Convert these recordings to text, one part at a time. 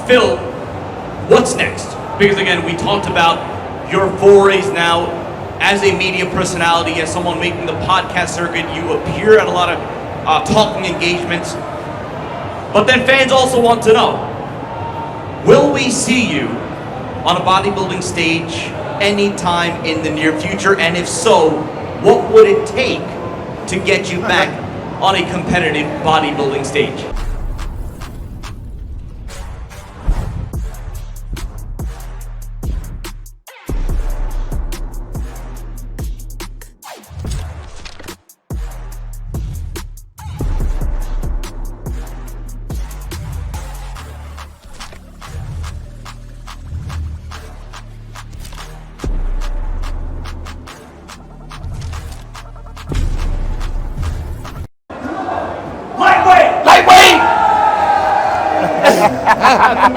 Phil, what's next? Because again, we talked about your forays now as a media personality, as someone making the podcast circuit. You appear at a lot of talking engagements. But then fans also want to know, will we see you on a bodybuilding stage anytime in the near future? And if so, what would it take to get you back on a competitive bodybuilding stage?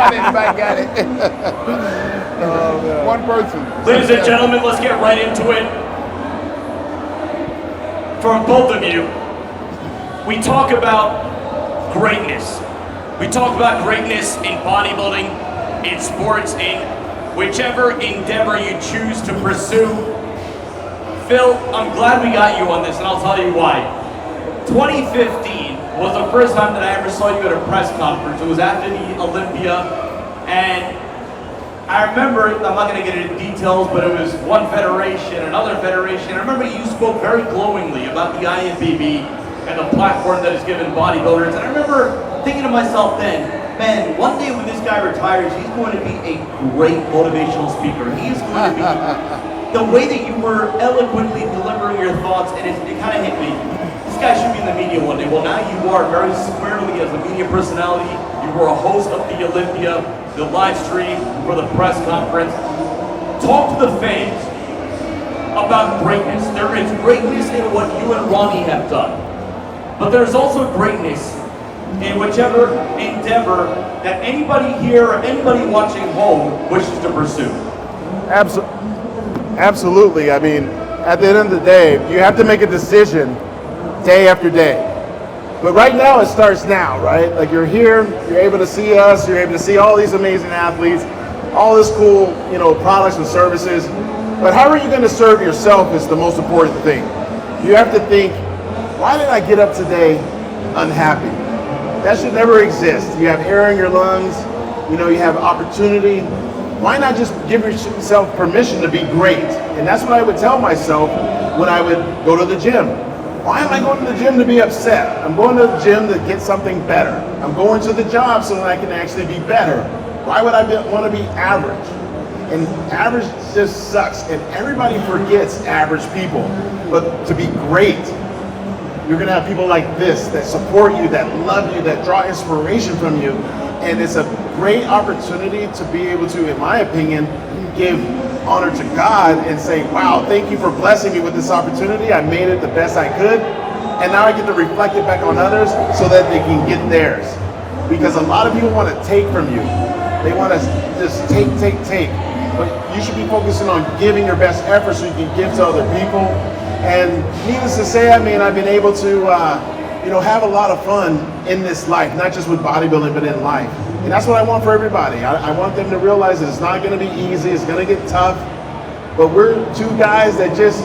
Anybody got it? One person. Ladies and gentlemen, let's get right into it. For both of you, we talk about greatness. We talk about greatness in bodybuilding, in sports, in whichever endeavor you choose to pursue. Phil, I'm glad we got you on this, and I'll tell you why. 2015 was the first time that I ever saw you at a press conference. It was after the Olympia, and I remember, I'm not going to get into details, but it was one federation, another federation. I remember you spoke very glowingly about the INBB and the platform that is given bodybuilders, and I remember thinking to myself then, man, one day when this guy retires, he's going to be a great motivational speaker. He's going to be, the way that you were eloquently delivering your thoughts, and it kind of hit me. This guy should be in the media one day. Well, now you are very squarely as a media personality. You were a host of the Olympia, the live stream for the press conference. Talk to the fans about greatness. There is greatness in what you and Ronnie have done. But there's also greatness in whichever endeavor that anybody here or anybody watching home wishes to pursue. Absolutely. I mean, at the end of the day, you have to make a decision day after day. But right now, it starts now, right? Like you're here, you're able to see us, you're able to see all these amazing athletes, all this cool, products and services. But how are you going to serve yourself is the most important thing. You have to think, why did I get up today unhappy? That should never exist. You have air in your lungs, you have opportunity. Why not just give yourself permission to be great? And that's what I would tell myself when I would go to the gym. Why am I going to the gym to be upset? I'm going to the gym to get something better. I'm going to the job so that I can actually be better. Why would I want to be average? And average just sucks. And everybody forgets average people. But to be great, you're going to have people like this that support you, that love you, that draw inspiration from you. And it's a great opportunity to be able to, in my opinion, give honor to God and say, wow, thank you for blessing me with this opportunity. I made it the best I could. And now I get to reflect it back on others so that they can get theirs. Because a lot of people want to take from you. They want to just take. But you should be focusing on giving your best effort so you can give to other people. And needless to say, I mean, I've been able to have a lot of fun in this life, not just with bodybuilding, but in life. And that's what I want for everybody. I want them to realize that it's not going to be easy, it's going to get tough, but we're two guys that just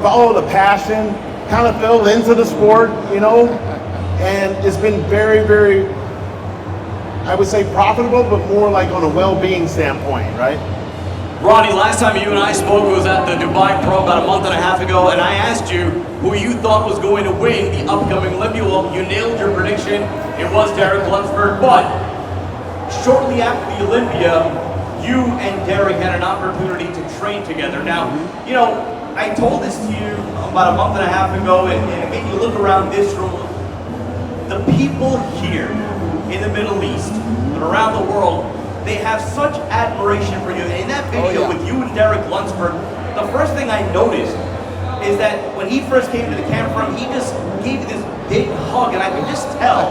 follow the passion, kind of fell into the sport, and it's been very, very, I would say profitable, but more like on a well-being standpoint, right? Ronnie, last time you and I spoke was at the Dubai Pro about a month and a half ago, and I asked you who you thought was going to win the upcoming Olympia. Well, you nailed your prediction. It was Derek Lunsford, but shortly after the Olympia, you and Derek had an opportunity to train together. Now, I told this to you about a month and a half ago, and again, you look around this room, the people here in the Middle East and around the world, they have such admiration for you. And in that video with you and Derek Lunsford, the first thing I noticed is that when he first came to the camera, he just gave you this big hug, and I could just tell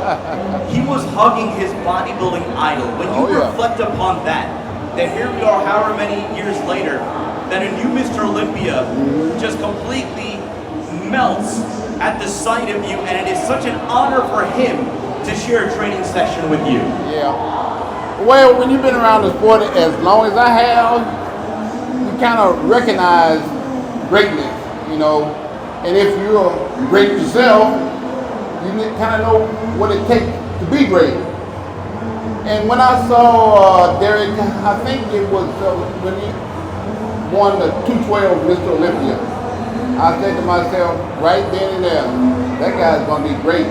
he was hugging his bodybuilding idol. When you reflect upon that here we are however many years later, that a new Mr. Olympia just completely melts at the sight of you, and it is such an honor for him to share a training session with you. Yeah. Well, when you've been around the sport as long as I have, you kind of recognize greatness, you know. And if you're great yourself, you kind of know what it takes to be great. And when I saw Derek, I think it was when he won the 212 Mr. Olympia, I said to myself right then and there, that guy's going to be great.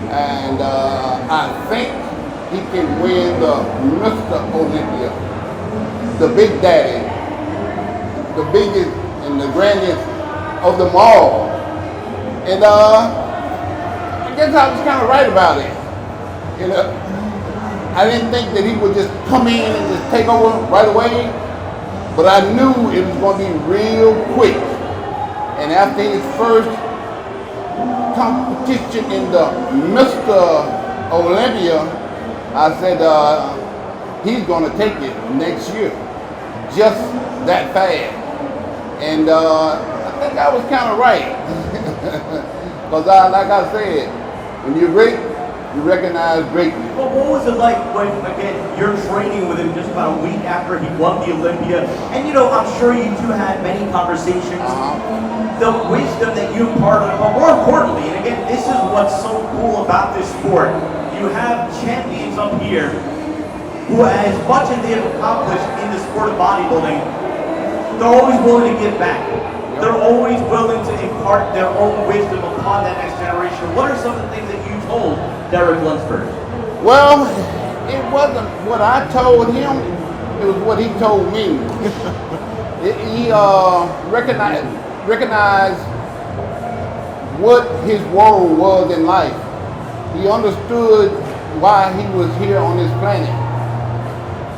And I think he can win the Mr. Olympia, the big daddy, the biggest and the grandest of them all. And I guess I was kind of right about it. You know, I didn't think that he would just come in and just take over right away, but I knew it was going to be real quick. And after his first competition in the Mr. Olympia, I said he's going to take it next year, just that fast. And I think I was kind of right, because like I said, when you're great, you recognize greatness. Well, what was it like when, again, you're training with him just about a week after he won the Olympia? And, you know, I'm sure you two had many conversations. The wisdom that you imparted, but more importantly, and again, this is what's so cool about this sport. You have champions up here who, as much as they have accomplished in the sport of bodybuilding, they're always willing to give back. They're always willing to impart their own wisdom upon that next generation. What are some of the things that you told Derek Lunsford? Well, it wasn't what I told him, it was what he told me. He recognized what his role was in life. He understood why he was here on this planet.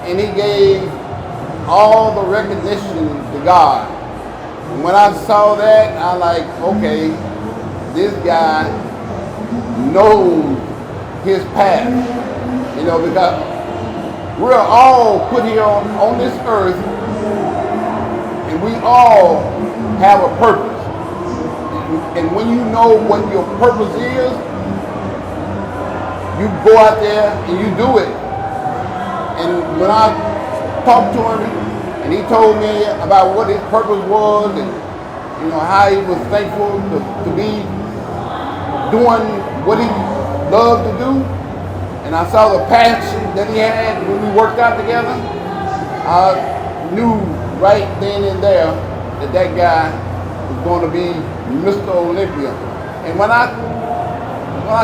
And he gave all the recognition to God. And when I saw that, I like, okay, this guy knows his path. You know, because we're all put here on this earth, and we all have a purpose. And when you know what your purpose is, you go out there and you do it. And when I talked to him and he told me about what his purpose was and, you know, how he was thankful to be doing what he loved to do, and I saw the passion that he had when we worked out together, I knew right then and there that that guy was going to be Mr. Olympia. And when I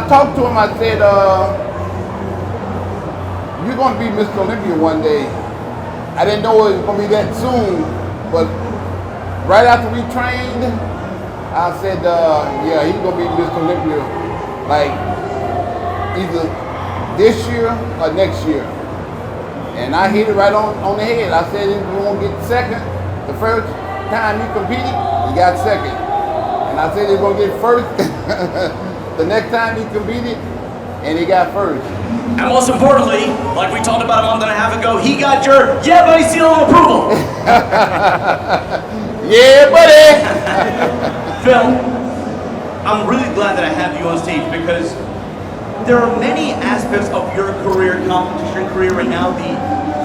talked to him, I said, you're going to be Mr. Olympia one day. I didn't know it was going to be that soon, but right after we trained, I said, yeah, he's going to be Mr. Olympia, like either this year or next year. And I hit it right on the head. I said he's going to get second. The first time he competed, he got second. And I said he's going to get first the next time he competed, and he got first. And most importantly, like we talked about a month and a half ago, he got your yeah buddy seal of approval. Yeah, buddy. Phil, I'm really glad that I have you on stage because there are many aspects of your career, competition career right now, the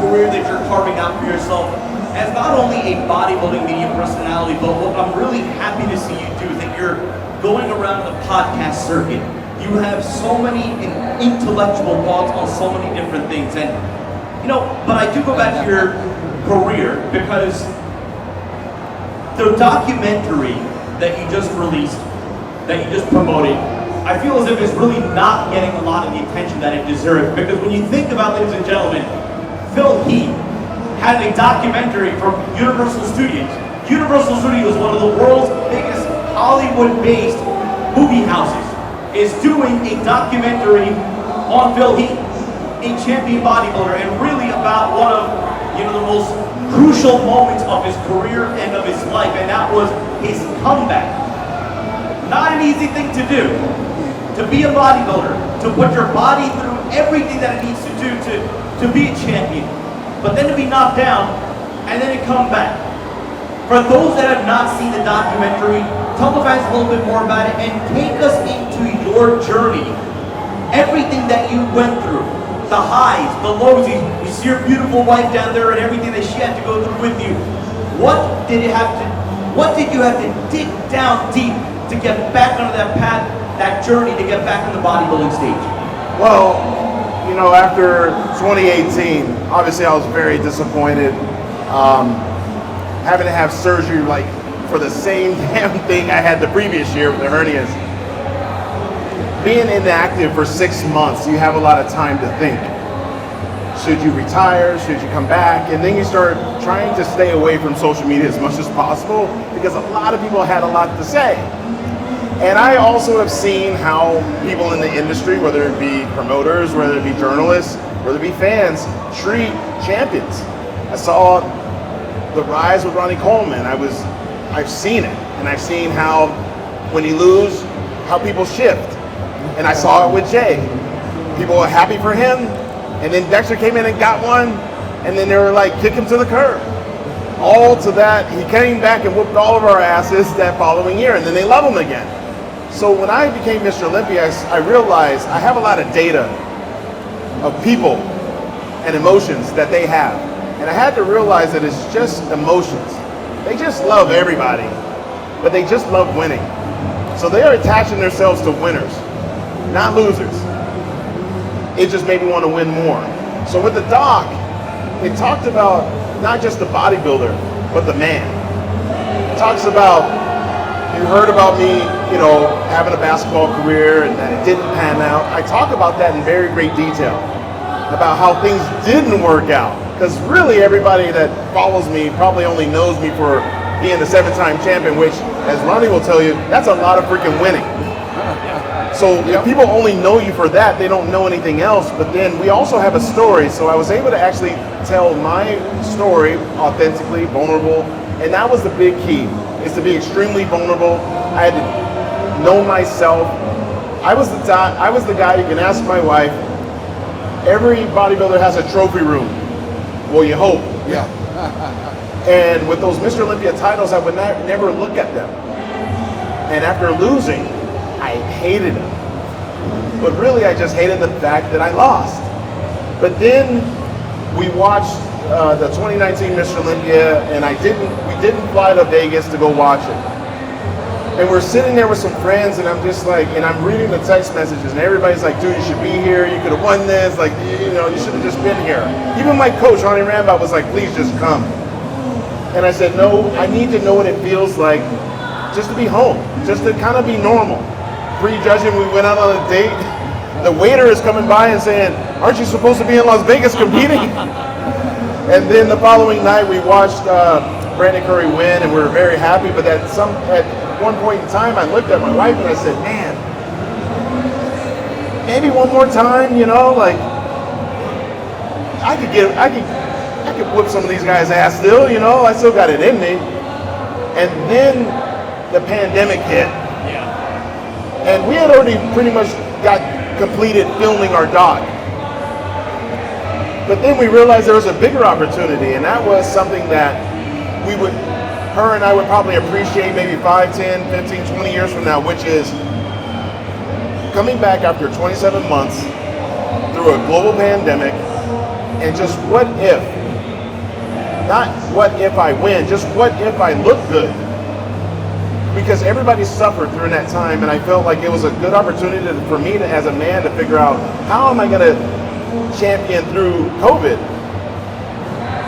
career that you're carving out for yourself as not only a bodybuilding media personality, but what I'm really happy to see you do is that you're going around the podcast circuit. You have so many intellectual thoughts on so many different things. And, you know, but I do go back to your career because the documentary that you just released, that you just promoted, I feel as if it's really not getting a lot of the attention that it deserves. Because when you think about, ladies and gentlemen, Phil Heath had a documentary from Universal Studios. Universal Studios is one of the world's biggest Hollywood-based movie houses, is doing a documentary on Phil Heath, a champion bodybuilder, and really about one of, you know, the most crucial moments of his career and of his life, and that was his comeback. Not an easy thing to do, to be a bodybuilder, to put your body through everything that it needs to do to be a champion, but then to be knocked down and then to come back. For those that have not seen the documentary, tell the fans a little bit more about it and take us into your journey, everything that you went through, the highs, the lows. You see your beautiful wife down there and everything that she had to go through with you. What did you have to dig down deep to get back onto that path, that journey to get back on the bodybuilding stage? Well, you know, after 2018, obviously I was very disappointed. Having to have surgery like for the same damn thing I had the previous year with the hernias. Being inactive for 6 months, you have a lot of time to think. Should you retire? Should you come back? And then you start trying to stay away from social media as much as possible because a lot of people had a lot to say. And I also have seen how people in the industry, whether it be promoters, whether it be journalists, whether it be fans, treat champions. I saw the rise with Ronnie Coleman. I've seen it, and I've seen how when you lose, how people shift. And I saw it with Jay. People were happy for him, and then Dexter came in and got one, and then they were like, kick him to the curb. All to that, he came back and whooped all of our asses that following year, and then they love him again. So when I became Mr. Olympia, I realized I have a lot of data of people and emotions that they have. And I had to realize that it's just emotions. They just love everybody, but they just love winning. So they are attaching themselves to winners, not losers. It just made me want to win more. So with the doc, it talked about not just the bodybuilder, but the man. It talks about, you heard about me, you know, having a basketball career and that it didn't pan out. I talk about that in very great detail, about how things didn't work out. Because really everybody that follows me probably only knows me for being the 7-time champion, which, as Ronnie will tell you, that's a lot of freaking winning. So if people only know you for that, they don't know anything else. But then we also have a story. So I was able to actually tell my story authentically, vulnerable. And that was the big key, is to be extremely vulnerable. I had to know myself. I was the guy, you can ask my wife, every bodybuilder has a trophy room. Well, you hope. Yeah. And with those Mr. Olympia titles, I would never look at them. And after losing, I hated them. But really, I just hated the fact that I lost. But then we watched the 2019 Mr. Olympia, and we didn't fly to Vegas to go watch it. And we're sitting there with some friends, and I'm just like, and I'm reading the text messages, and everybody's like, dude, you should be here. You could have won this. Like, you know, you should have just been here. Even my coach, Ronnie Rambo, was like, please just come. And I said, no, I need to know what it feels like just to be home, just to kind of be normal. Prejudging, we went out on a date. The waiter is coming by and saying, aren't you supposed to be in Las Vegas competing? And then the following night, we watched Brandon Curry win, and we were very happy. But at one point in time, I looked at my wife and I said, man, maybe one more time, you know, like I could whip some of these guys' ass still, you know, I still got it in me. And then the pandemic hit. Yeah. And we had already pretty much got completed filming our doc. But then we realized there was a bigger opportunity, and that was something that her and I would probably appreciate maybe 5, 10, 15, 20 years from now, which is coming back after 27 months through a global pandemic, and just what if, not what if I win, just what if I look good? Because everybody suffered during that time, and I felt like it was a good opportunity for me to, as a man, to figure out how am I going to champion through COVID.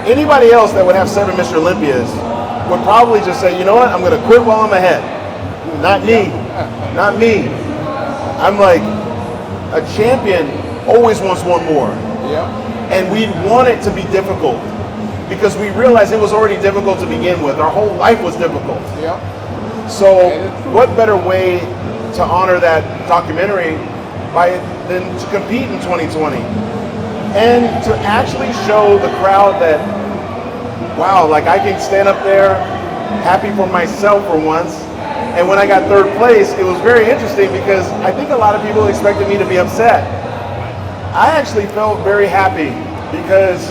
Anybody else that would have 7 Mr. Olympias would probably just say, you know what, I'm going to quit while I'm ahead. Not me. Not me. I'm like, a champion always wants one more. Yeah. And we want it to be difficult because we realized it was already difficult to begin with. Our whole life was difficult. Yeah. So what better way to honor that documentary than to compete in 2020 and to actually show the crowd that, wow, like I can stand up there happy for myself for once. And when I got 3rd place, it was very interesting because I think a lot of people expected me to be upset. I actually felt very happy because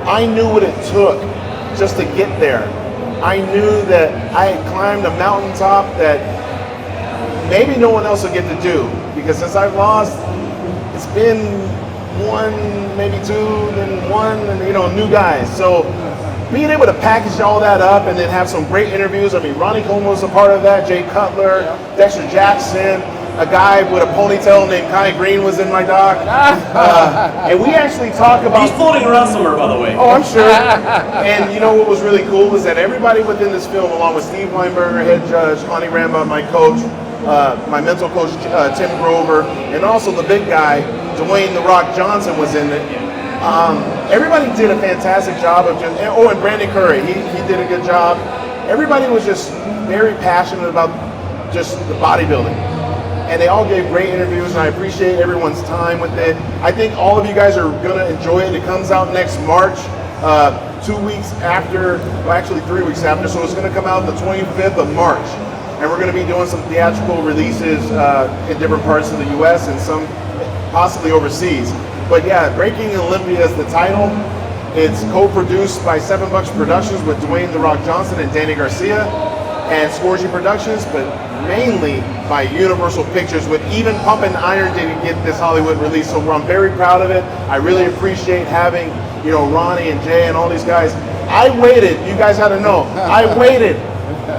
I knew what it took just to get there. I knew that I had climbed a mountaintop that maybe no one else will get to do, because since I've lost, it's been one, maybe two, then one, and new guys. So being able to package all that up and then have some great interviews. I mean, Ronnie Coleman was a part of that. Jay Cutler, Dexter Jackson, a guy with a ponytail named Kai Green was in my doc. And we actually talk about... He's floating around somewhere, by the way. Oh, I'm sure. And what was really cool was that everybody within this film, along with Steve Weinberger, head judge, Ani Ramba, my coach, my mental coach, Tim Grover, and also the big guy, Dwayne "The Rock" Johnson was in it. Everybody did a fantastic job of and Brandon Curry, he did a good job. Everybody was just very passionate about just the bodybuilding. And they all gave great interviews, and I appreciate everyone's time with it. I think all of you guys are gonna enjoy it. It comes out next March, 2 weeks after, well actually 3 weeks after, so it's gonna come out the 25th of March. And we're gonna be doing some theatrical releases in different parts of the US and some possibly overseas. But yeah, Breaking Olympia is the title. It's co-produced by 7 Bucks Productions with Dwayne "The Rock" Johnson and Danny Garcia and Scorgy Productions, but mainly by Universal Pictures, with even pumping iron to get this Hollywood release. So I'm very proud of it. I really appreciate having, Ronnie and Jay and all these guys. I waited, you guys had to know, I waited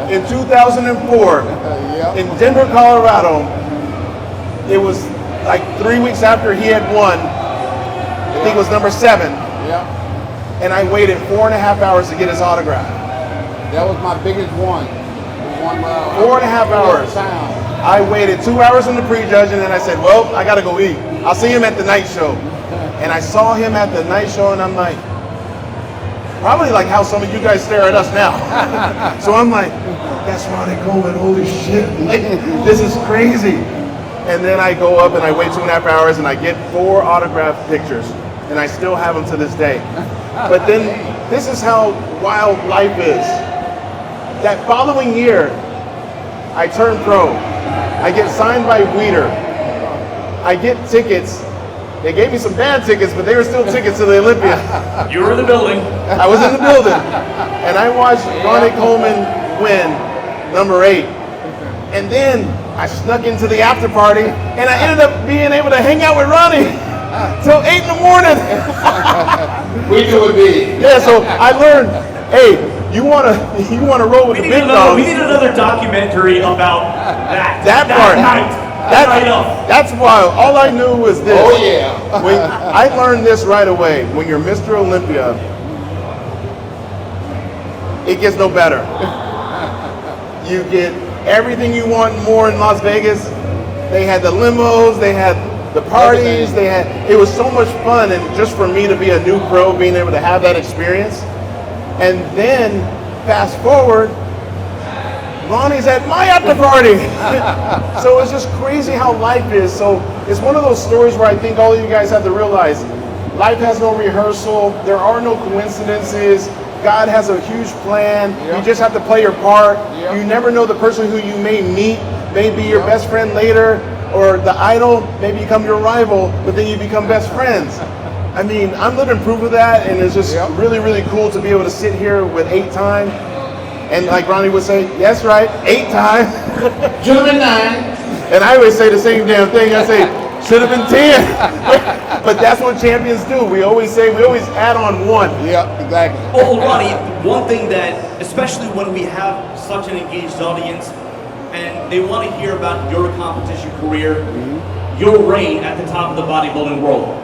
in 2004 in Denver, Colorado. It was like 3 weeks after he had won. I think it was number 7. And I waited 4.5 hours to get his autograph. That was my biggest one. 4.5 hours. I waited 2 hours on the prejudge, and then I said, well, I gotta go eat. I'll see him at the night show. And I saw him at the night show, and I'm like, probably like how some of you guys stare at us now. So I'm like, that's Ronnie Coleman, holy shit. Like, this is crazy. And then I go up and I wait 2.5 hours and I get 4 autographed pictures. And I still have them to this day. But then this is how wild life is. That following year, I turn pro. I get signed by Weider. I get tickets. They gave me some bad tickets, but they were still tickets to the Olympia. You were in the building. I was in the building. And I watched Ronnie Coleman win number 8. And then I snuck into the after party, and I ended up being able to hang out with Ronnie till 8 in the morning. We do it big. Yeah, so I learned, hey, you wanna roll with the big dogs. We need another documentary about that part. night. That's why all I knew was this. Oh yeah. When I learned this right away. When you're Mr. Olympia, it gets no better. You get everything you want and more in Las Vegas. They had the limos, they had the parties, it was so much fun, and just for me to be a new pro, being able to have that experience. And then fast forward, Ronnie's at my after party. So it's just crazy how life is. So it's one of those stories where I think all of you guys have to realize life has no rehearsal, there are no coincidences. God has a huge plan. You just have to play your part. You never know the person who you may meet, may be your best friend later, or the idol may become your rival, but then you become best friends. I mean, I'm living proof of that, and it's just really, really cool to be able to sit here with 8-time. And like Ronnie would say, that's right, 8-time. Should have been 9. And I always say the same damn thing. I say, should have been 10. But that's what champions do. We always add on 1. Yeah, exactly. Oh, Ronnie, one thing that, especially when we have such an engaged audience and they want to hear about your competition career, your reign at the top of the bodybuilding world.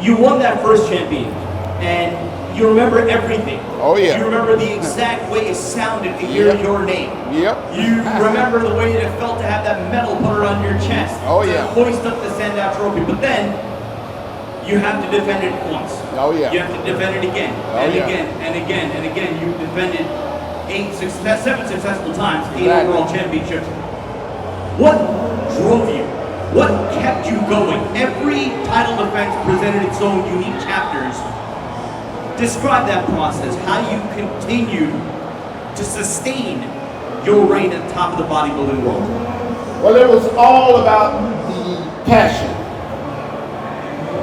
You won that first champion, and you remember everything. Oh yeah. You remember the exact way it sounded to hear your name. You remember the way it felt to have that medal put around your chest. Oh to yeah. hoist up the Sandow trophy, but then you have to defend it once. Oh yeah. You have to defend it again, again, and again, and again. You defended 7 successful times, 8 world championships. What drove you? What kept you going? Every title defense presented its own unique chapters. Describe that process, how you continue to sustain your reign at the top of the bodybuilding world. Well, it was all about the passion.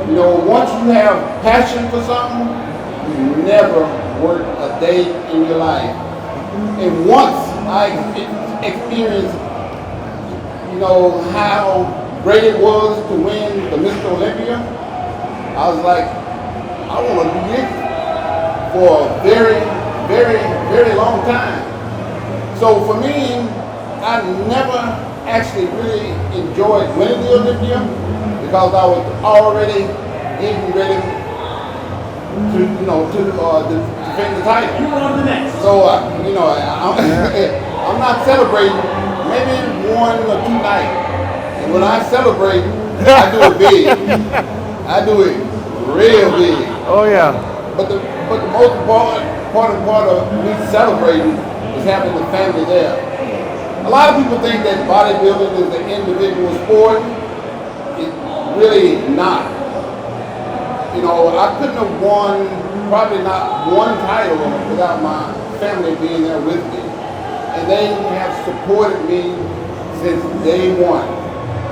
You know, once you have passion for something, you never work a day in your life. And once I experienced, you know, how great it was to win the Mr. Olympia, I was like, I want to do this for a very, very, very long time. So for me, I never actually really enjoyed winning the Olympia because I was already getting ready to, to defend the title. You were on the next. So, I'm not celebrating maybe 1 or 2 nights. And when I celebrate, I do it big. I do it real big. Oh yeah. But the most important part of me celebrating is having the family there. A lot of people think that bodybuilding is an individual sport. It's really not. I couldn't have won probably not one title without my family being there with me. And they have supported me since day one.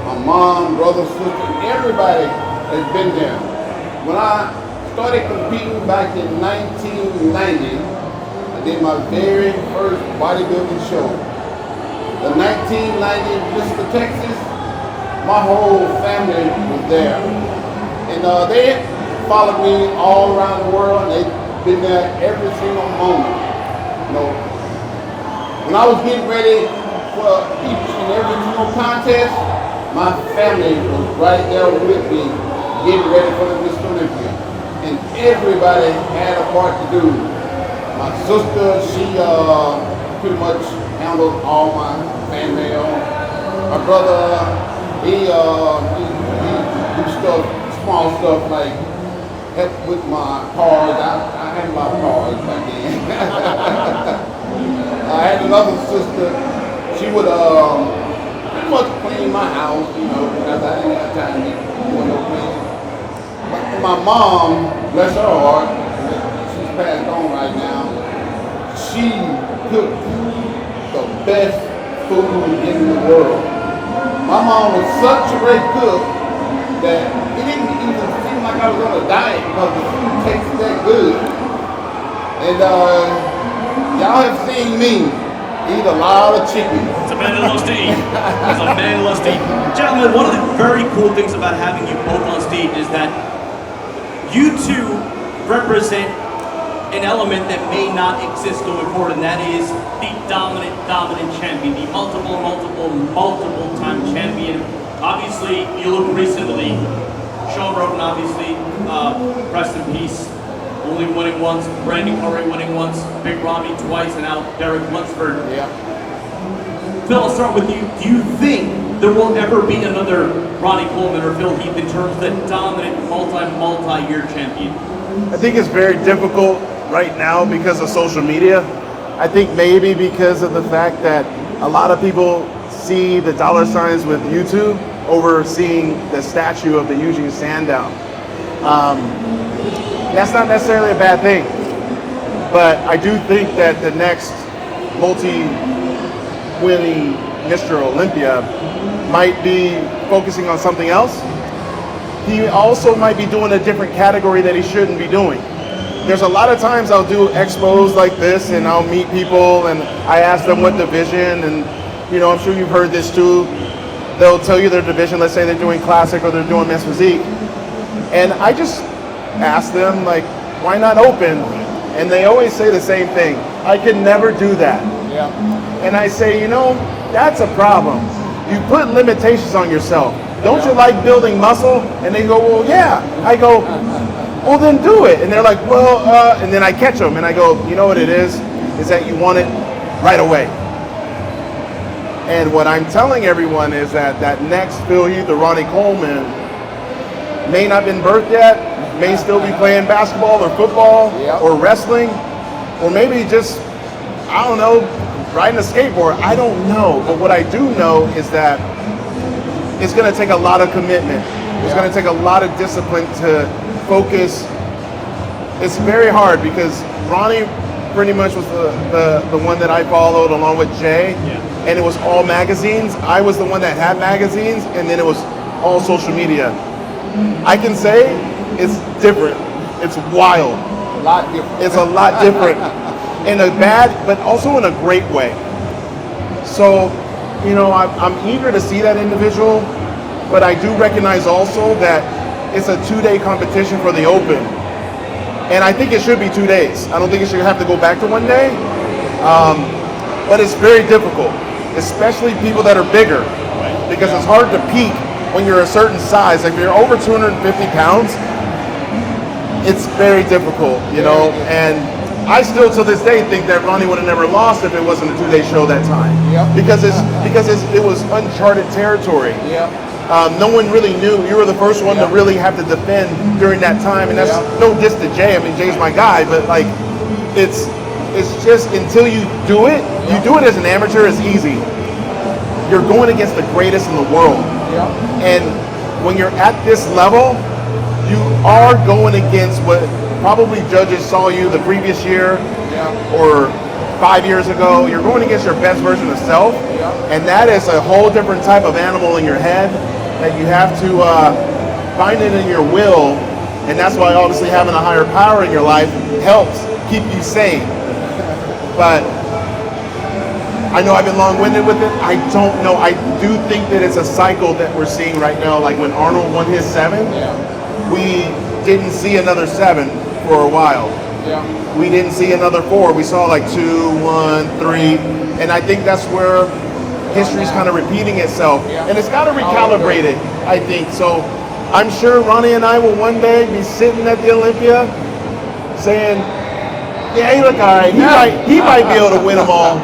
My mom, brother, sister, everybody has been there. When I started competing back in 1990, I did my very first bodybuilding show. The 1990 Olympia, Texas, my whole family was there. And they followed me all around the world, and they've been there every single moment. When I was getting ready for each and every single contest, my family was right there with me, getting ready for the Mr. Olympia. And everybody had a part to do. My sister, she pretty much handled all my fan mail. My brother, he do stuff, small stuff like help with my cars. I had a lot of cars back then. I had another sister. She would pretty much clean my house, because I didn't have time to be doing no cleaning. But my mom, bless her heart, she's passed on right now. She cooked the best food in the world. My mom was such a great cook that it didn't even seem like I was on a diet because the food tasted that good. And y'all have seen me eat a lot of chicken. It's a man that loves to eat. It's a man who loves to eat. Gentlemen, one of the very cool things about having you both on stage is that you two represent an element that may not exist going forward, and that is the dominant champion, the multiple time champion. Obviously, you look recently, Sean Roden, obviously, rest in peace, only winning once, Brandon Curry winning once, Big Robbie twice, and now Derek Lunsford. Yeah. Phil, I'll start with you. Do you think there will ever be another Ronnie Coleman or Phil Heath in terms of the dominant multi-year champion? I think it's very difficult right now because of social media. I think maybe because of the fact that a lot of people see the dollar signs with YouTube over seeing the statue of the Eugene Sandow. That's not necessarily a bad thing, but I do think that the next multi-winning Mr. Olympia might be focusing on something else. He also might be doing a different category that he shouldn't be doing. There's a lot of times I'll do expos like this and I'll meet people and I ask them what division, and I'm sure you've heard this too. They'll tell you their division, let's say they're doing classic or they're doing men's physique. And I just ask them, like, why not open? And they always say the same thing. I can never do that. Yeah. And I say, that's a problem. You put limitations on yourself. Don't you like building muscle? And they go, well, yeah. I go, well, then do it. And they're like, well, and then I catch them and I go, you know what it is that you want it right away. And what I'm telling everyone is that next Phil Heath or Ronnie Coleman may not have been birthed yet, may still be playing basketball or football or wrestling, or maybe just, I don't know, riding a skateboard. I don't know. But what I do know is that it's going to take a lot of commitment. It's going to take a lot of discipline to focus. It's very hard because Ronnie pretty much was the one that I followed along with Jay, and it was all magazines. I was the one that had magazines, and then it was all social media. I can say it's different. It's wild. A lot different. It's a lot different in a bad, but also in a great way. So, I'm eager to see that individual, but I do recognize also that it's a 2-day competition for the Open. And I think it should be 2 days. I don't think it should have to go back to 1 day. But it's very difficult, especially people that are bigger, because it's hard to peak when you're a certain size. Like if you're over 250 pounds, it's very difficult, you know. And I still to this day think that Ronnie would have never lost if it wasn't a 2-day show that time. Because it was uncharted territory. No one really knew. You were the first one to really have to defend during that time, and that's no diss to Jay. I mean, Jay's my guy, but like, it's just until you do it as an amateur, it's easy. You're going against the greatest in the world, and when you're at this level, you are going against what probably judges saw you the previous year or 5 years ago. You're going against your best version of self, and that is a whole different type of animal in your head that you have to find it in your will, and that's why obviously having a higher power in your life helps keep you sane. But I know I've been long-winded with it. I don't know. I do think that it's a cycle that we're seeing right now. Like when Arnold won his 7, we didn't see another 7 for a while. We didn't see another 4. We saw like 2, 1, 3, and I think that's where history's kind of repeating itself, and it's got to recalibrate it, I think. So I'm sure Ronnie and I will one day be sitting at the Olympia saying, yeah, he look all right. He might be able to win them all.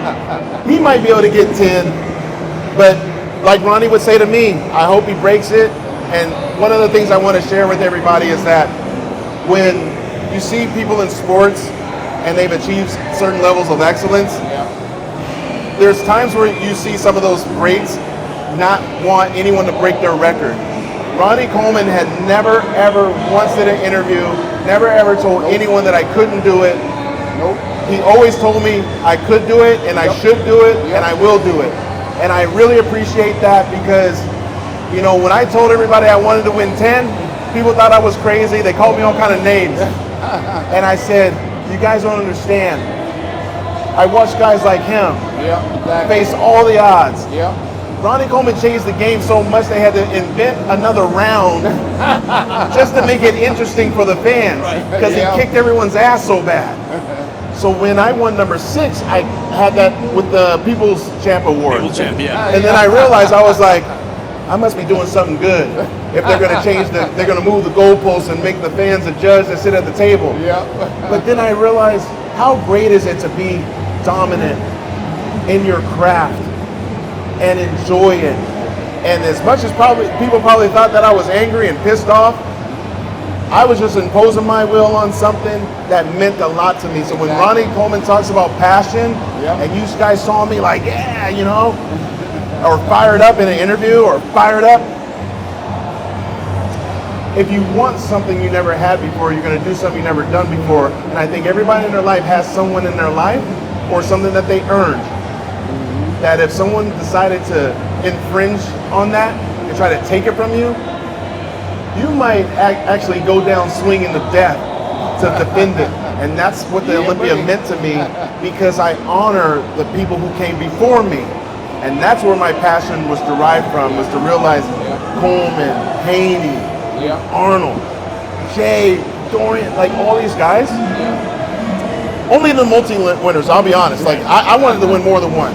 He might be able to get 10. But like Ronnie would say to me, I hope he breaks it. And one of the things I want to share with everybody is that when you see people in sports and they've achieved certain levels of excellence, there's times where you see some of those greats not want anyone to break their record. Ronnie Coleman had never, ever once did an interview, never, ever told anyone that I couldn't do it. He always told me I could do it, and I should do it, and I will do it. And I really appreciate that because, you know, when I told everybody I wanted to win 10, people thought I was crazy. They called me all kind of names. And I said, you guys don't understand. I watched guys like him face all the odds. Ronnie Coleman changed the game so much they had to invent another round just to make it interesting for the fans because he kicked everyone's ass so bad. So when I won number 6, I had that with the People's Champ Award. And then I realized, I was like, I must be doing something good if they're going to they're going to move the goalposts and make the fans a judge that sit at the table. But then I realized, how great is it to be dominant in your craft and enjoy it? And as much as people probably thought that I was angry and pissed off, I was just imposing my will on something that meant a lot to me. So when Ronnie Coleman talks about passion, and you guys saw me like, yeah, you know, or fired up in an interview, or fired up, if you want something you never had before, you're going to do something you've never done before. And I think everybody in their life has someone in their life or something that they earned, that if someone decided to infringe on that and try to take it from you, you might actually go down swinging to death to defend it. And that's what the Olympia meant to me, because I honor the people who came before me. And that's where my passion was derived from, was to realize Coleman, Haney, Arnold, Jay, Dorian, like all these guys. Only the multi-winners, I'll be honest. Like I wanted to win more than one.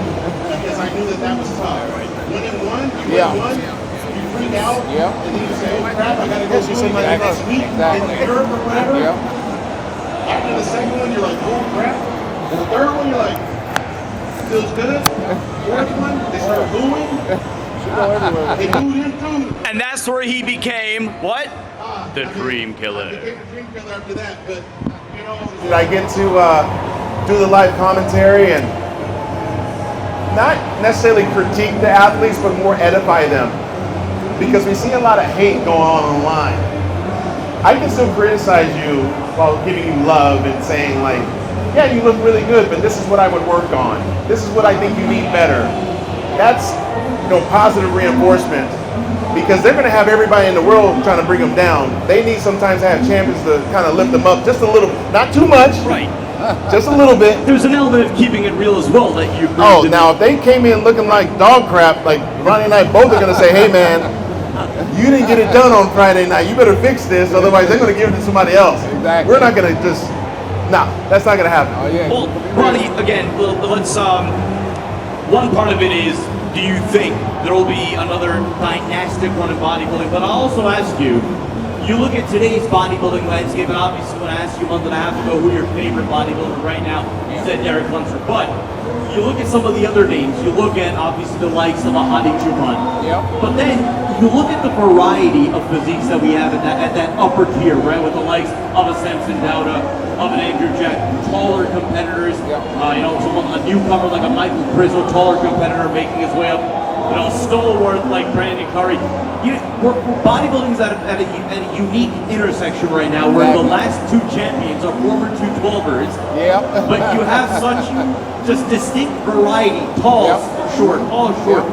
Because I knew that was tough. Winning one, you win one, you freak out, and then you say, oh crap, I gotta go do it again next week, and third or whatever. After the second one, you're like, oh crap. And the third one, you're like, feels good. Fourth one, they start booing. They booed him too. And that's where he became what? The Dream Killer. I became the Dream Killer after that, but you know, I get to do the live commentary and not necessarily critique the athletes, but more edify them, because we see a lot of hate going on online. I can still criticize you while giving you love and saying like, yeah, you look really good, but this is what I would work on. This is what I think you need better. That's, you know, positive reinforcement, because they're going to have everybody in the world trying to bring them down. They need sometimes to have champions to kind of lift them up just a little, not too much, just a little bit. There's an element of keeping it real as well that you. Oh, now if they came in looking like dog crap, like Ronnie and I both are going to say, hey man, you didn't get it done on Friday night. You better fix this, otherwise they're going to give it to somebody else. Exactly. We're not going to just, no, that's not going to happen. Oh, yeah. Well, Ronnie, again, let's, one part of it is, do you think there will be another dynastic run in bodybuilding? But I'll also ask you, you look at today's bodybuilding landscape, and obviously when I asked you a month and a half ago who your favorite bodybuilder right now, you said Derek Lunsford. But you look at some of the other names, you look at obviously the likes of a Hadi Choopan. Yep. But then you look at the variety of physiques that we have at that upper tier, right? With the likes of a Samson Dauda, of an Andrew Jack, taller competitors. Yep. A newcomer like a Michael Prizzo, taller competitor making his way up. Stalwart like Brandon Curry. Bodybuilding is at a unique intersection right now, where the last two champions are former 212ers. Yep. But you have such just distinct variety, tall, short, tall, short.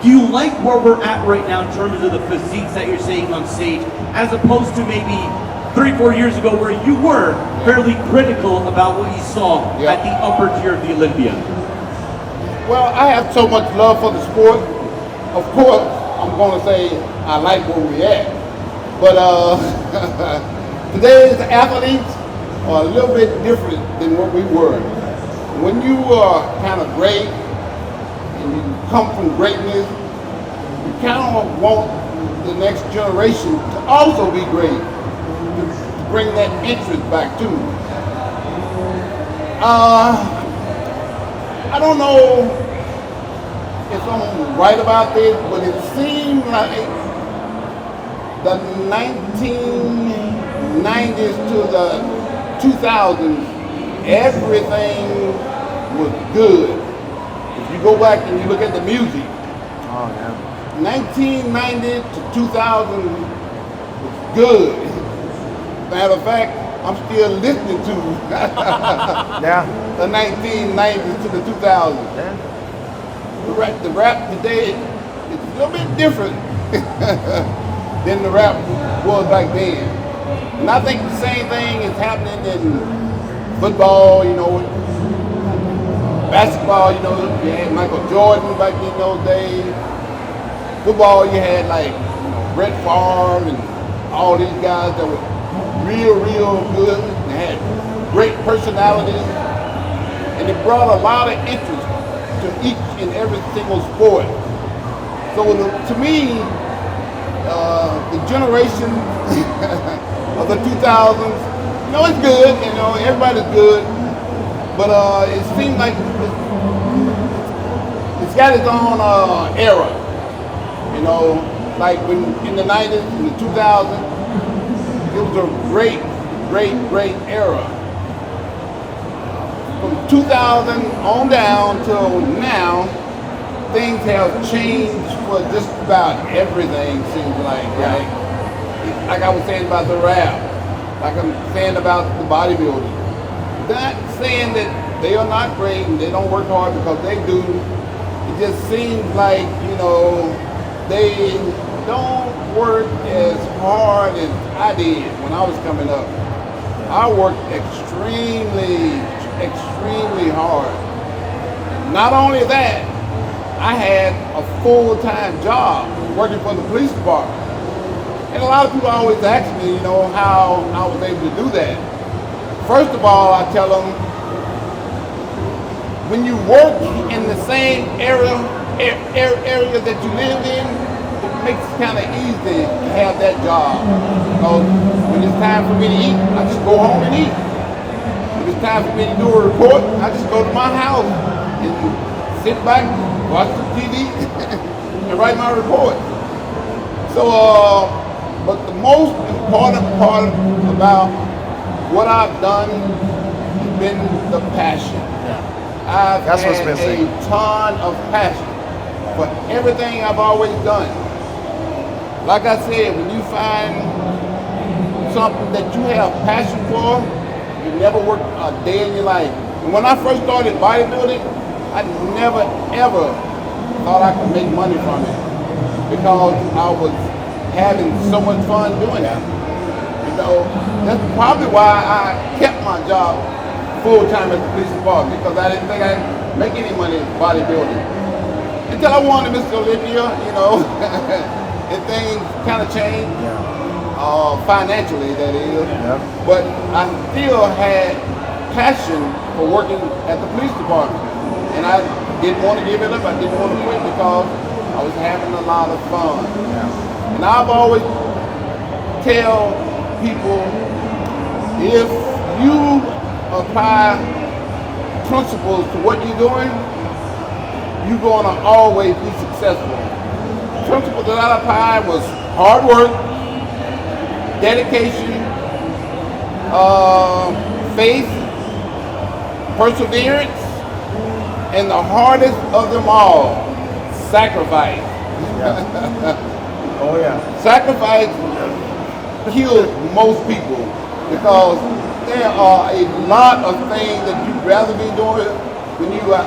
Do you like where we're at right now in terms of the physiques that you're seeing on stage, as opposed to maybe 3-4 years ago where you were fairly critical about what you saw at the upper tier of the Olympia? Well, I have so much love for the sport. Of course, I'm going to say I like where we're at. But today's athletes are a little bit different than what we were. When you are kind of great and you come from greatness, you kind of want the next generation to also be great, to bring that interest back to me. I don't know if I'm right about this, but it seemed like the 1990s to the 2000s, everything was good. If you go back and you look at the music, 1990 to 2000 was good. Matter of fact, I'm still listening to the 1990s to the 2000s. The rap today is a little bit different than the rap was back then. And I think the same thing is happening in football, basketball, you had Michael Jordan back in those days. Football, you had Brett Favre and all these guys that were real good. They had great personalities, and it brought a lot of interest to each and every single sport. So to me, the generation of the 2000s, it's good, everybody's good, but it seems like it's got its own era, like when in the 90s, in the 2000s, it was a great era. From 2000 on down till now, things have changed for just about everything, seems like, right? Like I was saying about the rap, like I'm saying about the bodybuilding. Not saying that they are not great and they don't work hard, because they do. It just seems like, they don't work as hard as I did when I was coming up. I worked extremely hard. Not only that, I had a full-time job working for the police department. And a lot of people always ask me, how I was able to do that. First of all, I tell them, when you work in the same area that you live in, it makes it kind of easy to have that job. Because when it's time for me to eat, I just go home and eat. If it's time for me to do a report, I just go to my house and sit back, watch the TV, and write my report. So, but the most important part about what I've done has been the passion. That's I've what's had missing. a ton of passion for everything I've always done. Like I said, when you find something that you have passion for, you never work a day in your life. And when I first started bodybuilding, I never ever thought I could make money from it, because I was having so much fun doing it. That's probably why I kept my job full-time at the police department, because I didn't think I'd make any money bodybuilding. Until I won Mr. Olympia, and things kind of changed, financially that is. Yeah. But I still had passion for working at the police department, and I didn't want to give it up. I didn't want to quit because I was having a lot of fun. Yeah. And I've always tell people, if you apply principles to what you're doing, you're going to always be successful. The principle that I applied was hard work, dedication, faith, perseverance, and the hardest of them all, sacrifice. Yeah. Oh yeah. Sacrifice kills most people because there are a lot of things that you'd rather be doing when you are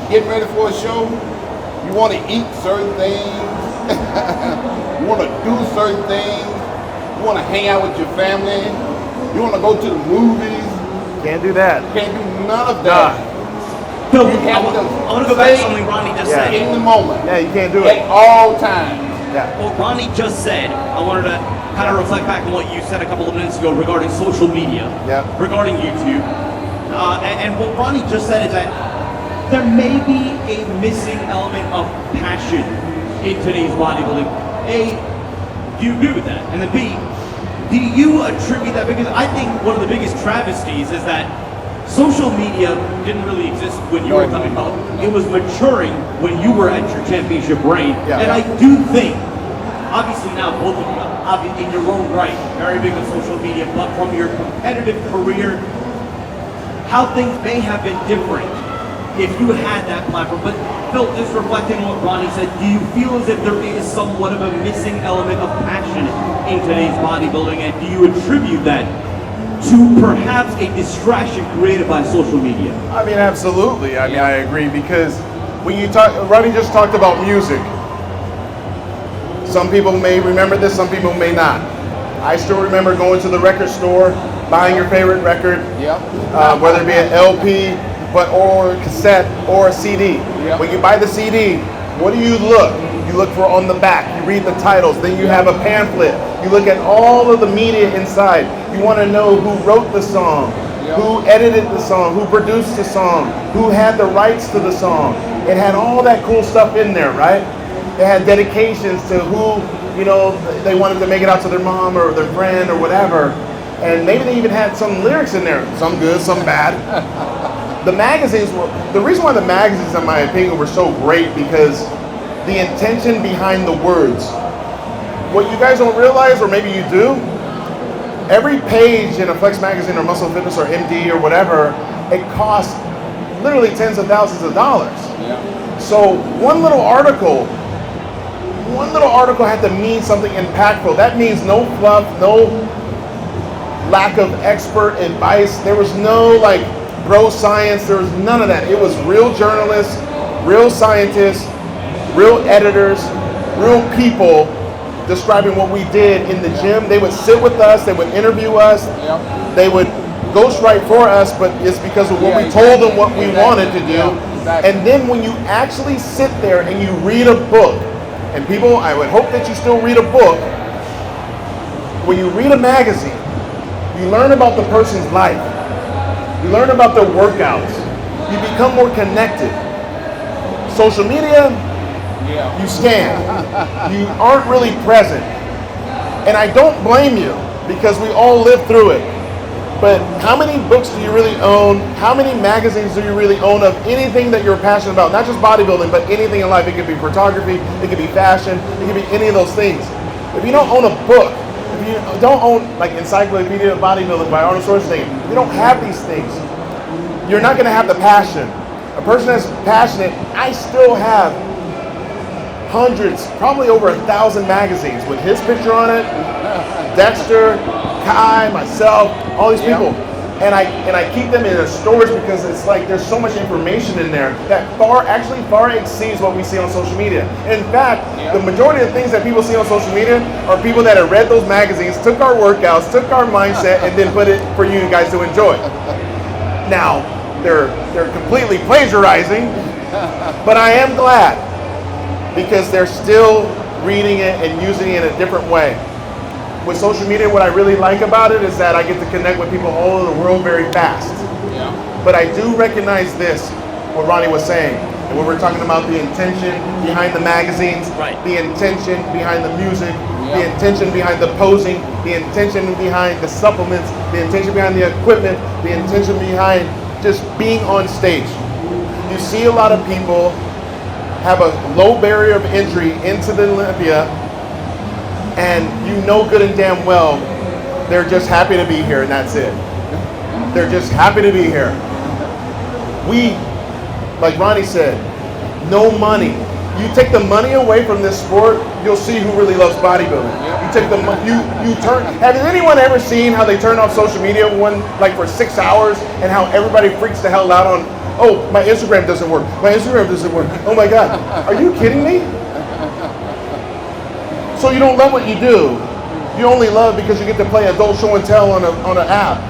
getting ready for a show. You want to eat certain things. You want to do certain things. You want to hang out with your family. You want to go to the movies. Can't do that. Can't do none of that. Phil, You I have want to to go back to stay something Ronnie just Yeah. said. in the moment. Yeah, you can't do it. At all times. Yeah. What Ronnie just said, I wanted to kind of reflect back on what you said a couple of minutes ago regarding social media, Yeah. regarding YouTube. And what Ronnie just said is that there may be a missing element of passion in today's bodybuilding. A, do you agree with that? And then B, do you attribute that? Because I think one of the biggest travesties is that social media didn't really exist when you were coming up. It was maturing when you were at your championship reign. Yeah. And I do think, obviously now both of you, in your own right, very big on social media, but from your competitive career, how things may have been different if you had that platform. But Phil, just reflecting on what Ronnie said, do you feel as if there is somewhat of a missing element of passion in today's bodybuilding, and do you attribute that to perhaps a distraction created by social media? I mean, absolutely. I mean, I agree because when you talk, Ronnie just talked about music. Some people may remember this, some people may not. I still remember going to the record store, buying your favorite record, whether it be an LP, or a cassette or a CD. Yep. When you buy the CD, what do you look? You look for on the back, you read the titles, then you have a pamphlet. You look at all of the media inside. You want to know who wrote the song, who edited the song, who produced the song, who had the rights to the song. It had all that cool stuff in there, right? It had dedications to who, you know, they wanted to make it out to their mom or their friend or whatever. And maybe they even had some lyrics in there, some good, some bad. The magazines were, the reason why the magazines, in my opinion, were so great because the intention behind the words. What you guys don't realize, or maybe you do, every page in a Flex magazine or Muscle Fitness or MD or whatever, it costs literally tens of thousands of dollars. So one little article had to mean something impactful. That means no fluff, no lack of expert advice. There was no like bro science, there was none of that. It was real journalists, real scientists, real editors, real people describing what we did in the gym. They would sit with us, they would interview us, they would ghostwrite for us, but it's because of what we told them what we wanted to do. And then when you actually sit there and you read a book, and people, I would hope that you still read a book. When you read a magazine, you learn about the person's life. You learn about their workouts. You become more connected. Social media, you scan. You aren't really present. And I don't blame you because we all live through it. But how many books do you really own? How many magazines do you really own of anything that you're passionate about? Not just bodybuilding, but anything in life. It could be photography, it could be fashion, it could be any of those things. If you don't own a book, if you don't own like Encyclopedia of Bodybuilding by Arnold Schwarzenegger, if you don't have these things, you're not gonna have the passion. A person that's passionate, I still have hundreds, probably over 1,000 magazines with his picture on it, Dexter, Kai, myself, all these people. And I keep them in a storage because it's like there's so much information in there that far exceeds what we see on social media. In fact, the majority of the things that people see on social media are people that have read those magazines, took our workouts, took our mindset, and then put it for you guys to enjoy. Now, they're completely plagiarizing, but I am glad because they're still reading it and using it in a different way. With social media, what I really like about it is that I get to connect with people all over the world very fast. Yeah. But I do recognize this, what Ronnie was saying, and when we're talking about the intention behind the magazines, Right. the intention behind the music, the Yeah. intention behind the posing, the intention behind the supplements, the intention behind the equipment, the intention behind just being on stage. You see a lot of people have a low barrier of entry into the Olympia, and you know good and damn well they're just happy to be here and that's it. They're just happy to be here. We, like Ronnie said, no money. You take the money away from this sport, you'll see who really loves bodybuilding. You take the you turn. Has anyone ever seen how they turn off social media for 6 hours and how everybody freaks the hell out on? Oh, my Instagram doesn't work. My Instagram doesn't work. Oh my God, are you kidding me? So you don't love what you do. You only love because you get to play adult show and tell on an app.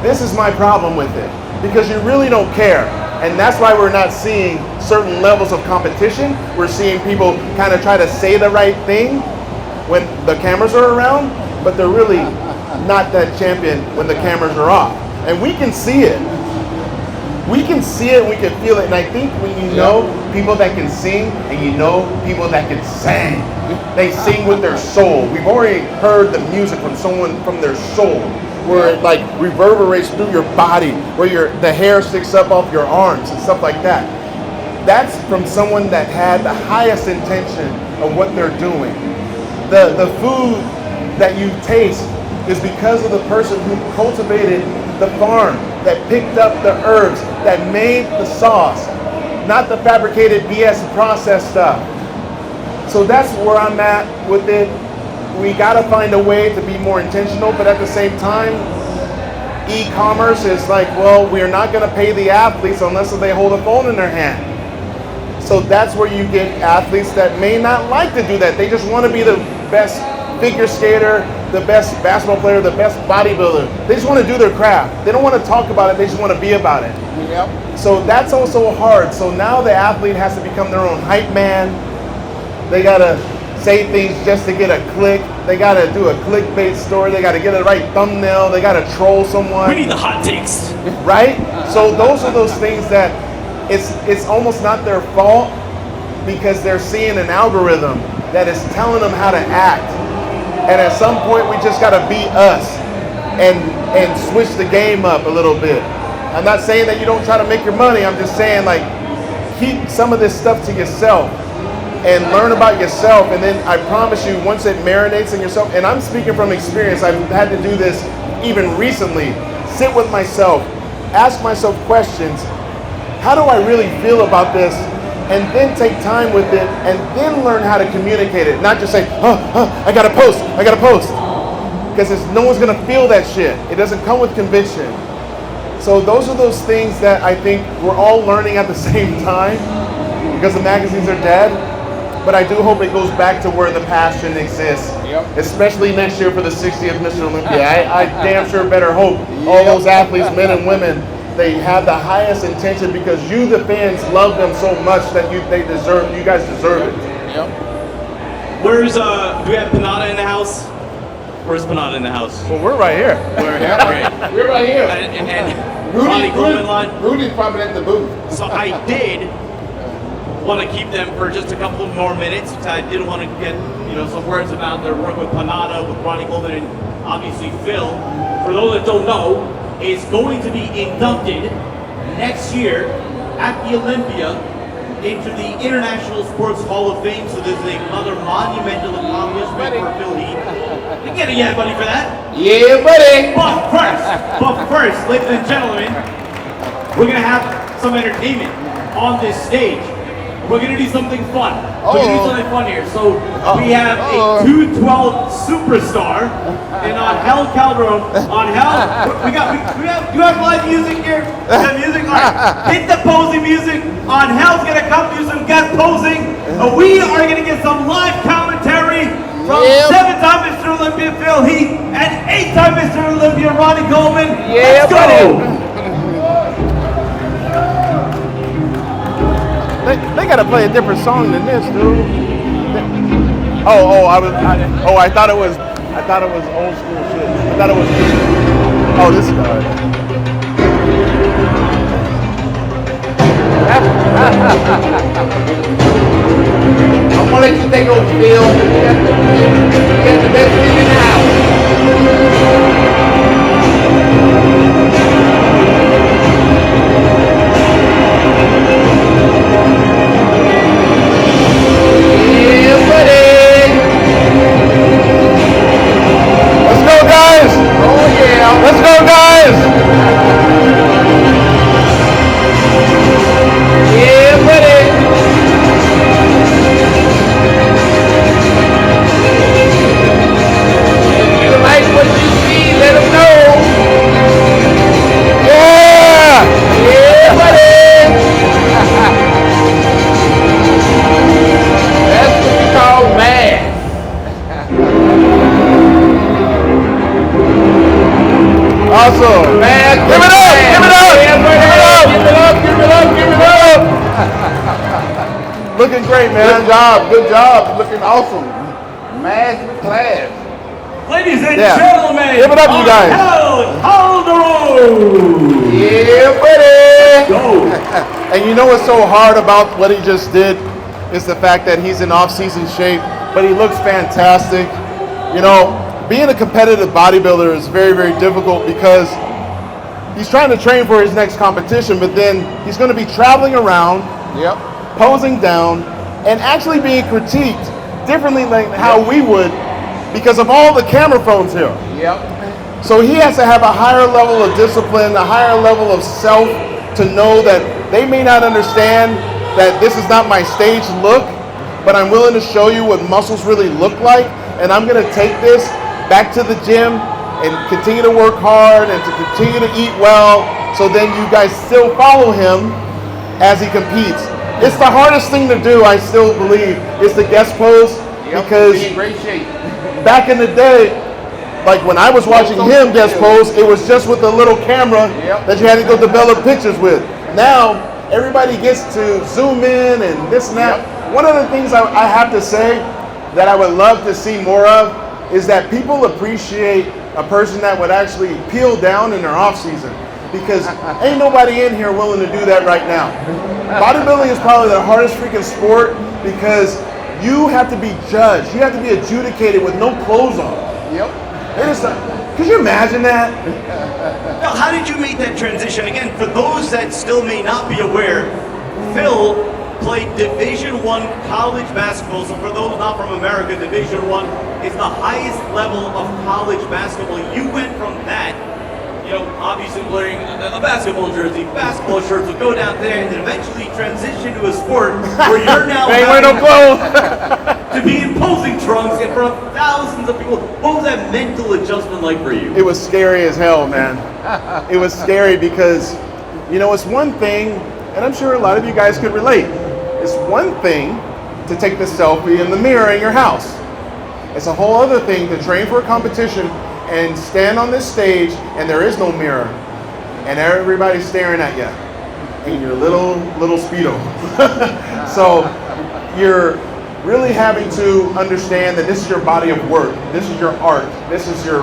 This is my problem with it, because you really don't care. And that's why we're not seeing certain levels of competition. We're seeing people kind of try to say the right thing when the cameras are around, but they're really not that champion when the cameras are off. And we can see it. We can see it, we can feel it. And I think when you know people that can sing and you know people that can sing, they sing with their soul. We've already heard the music from someone from their soul, where it like reverberates through your body, where the hair sticks up off your arms and stuff like that. That's from someone that had the highest intention of what they're doing. The food that you taste is because of the person who cultivated the farm, that picked up the herbs, that made the sauce, not the fabricated BS processed stuff. So that's where I'm at with it. We gotta find a way to be more intentional, but at the same time, e-commerce is like, well, we're not gonna pay the athletes unless they hold a phone in their hand. So that's where you get athletes that may not like to do that. They just wanna be the best figure skater, the best basketball player, the best bodybuilder. They just wanna do their craft. They don't wanna talk about it, they just wanna be about it. Yep. So that's also hard. So now the athlete has to become their own hype man. They gotta say things just to get a click. They gotta do a clickbait story. They gotta get the right thumbnail. They gotta troll someone. We need the hot takes. Right? So those are those things that it's almost not their fault, because they're seeing an algorithm that is telling them how to act. And at some point we just gotta be us and switch the game up a little bit. I'm not saying that you don't try to make your money. I'm just saying, like, keep some of this stuff to yourself and learn about yourself. And then I promise you, once it marinates in yourself, and I'm speaking from experience, I've had to do this even recently, sit with myself, ask myself questions. How do I really feel about this? And then take time with it and then learn how to communicate it. Not just say, I gotta post. Because no one's gonna feel that shit. It doesn't come with conviction. So those are those things that I think we're all learning at the same time, because the magazines are dead. But I do hope it goes back to where the passion exists, especially next year for the 60th Mr. Olympia. I damn sure better hope all those athletes, men and women, they have the highest intention, because you, the fans, love them so much that you guys deserve it. Where's, do we have Panada in the house? Where's Panada in the house? Well, we're right here. We're here, okay. We're right here. And Ronnie Coleman line. Rudy's probably at the booth. So I did want to keep them for just a couple more minutes. I did want to get some words about their work with Panada, with Ronnie Coleman, and obviously Phil. For those that don't know, is going to be inducted next year at the Olympia into the International Sports Hall of Fame. So this is another monumental accomplishment for Phil Heath. You get a yeah, buddy, for that? Yeah, buddy. But first, ladies and gentlemen, we're gonna have some entertainment on this stage. We're gonna do something fun. We're gonna do something fun here. So we have a 212 superstar, and on Hell Calderon, on Hell, do you have live music here? You have music? All right. Hit the posing music. On Hell's gonna come do some guest posing. We are gonna get some live commentary from 7-time Mr. Olympia Phil Heath and 8-time Mr. Olympia Ronnie Coleman. Let's go! They gotta play a different song than this, dude. I thought it was old school shit. I thought it was. Oh, this guy. I'm gonna let you take over, Phil. You got the best thing in the house. Yeah, buddy. Let's go, guys. Oh yeah. Let's go, guys. Yeah, buddy. If you like what you see, let them know. Yeah. Yeah, buddy. That's what you call mad. Awesome. Mad. Give it up. Give it up. Yeah, buddy. Give it up. Give it up. Give it up. Give it up. Looking great, man. Good job. Good job. Looking awesome. Master class. Ladies and Yeah. gentlemen, Give it up, you guys. on the road. Yeah, buddy. Go. And you know what's so hard about what he just did is the fact that he's in off-season shape, but he looks fantastic. You know, being a competitive bodybuilder is very, very difficult because he's trying to train for his next competition, but then he's going to be traveling around, Yep. posing down, and actually being critiqued differently than how we would because of all the camera phones here. Yep. So he has to have a higher level of discipline, a higher level of self to know that they may not understand that this is not my stage look, but I'm willing to show you what muscles really look like, and I'm gonna take this back to the gym and continue to work hard and to continue to eat well, so then you guys still follow him as he competes. It's the hardest thing to do, I still believe, is the guest pose, Yep. because Be in great shape. back in the day, like when I was watching him guest pose, it was just with a little camera Yep. that you had to go develop pictures with. Now, everybody gets to zoom in and this and that. One of the things I have to say that I would love to see more of is that people appreciate a person that would actually peel down in their off season, because ain't nobody in here willing to do that right now. Bodybuilding is probably the hardest freaking sport because you have to be judged. You have to be adjudicated with no clothes on. Yep. It is not, could you imagine that? Now, how did you make that transition? Again, for those that still may not be aware, Phil played Division I college basketball. So for those not from America, Division I is the highest level of college basketball. You went from that, you know, obviously wearing a basketball jersey, basketball shirts, would go down there and then eventually transition to a sport where you're now They ain't wearing no having clothes. to be in posing trunks in front of thousands of people. What was that mental adjustment like for you? It was scary as hell, man. It was scary because, you know, it's one thing, and I'm sure a lot of you guys could relate. It's one thing to take the selfie in the mirror in your house. It's a whole other thing to train for a competition and stand on this stage and there is no mirror and everybody's staring at you in your little Speedo. So you're really having to understand that this is your body of work, this is your art, this is your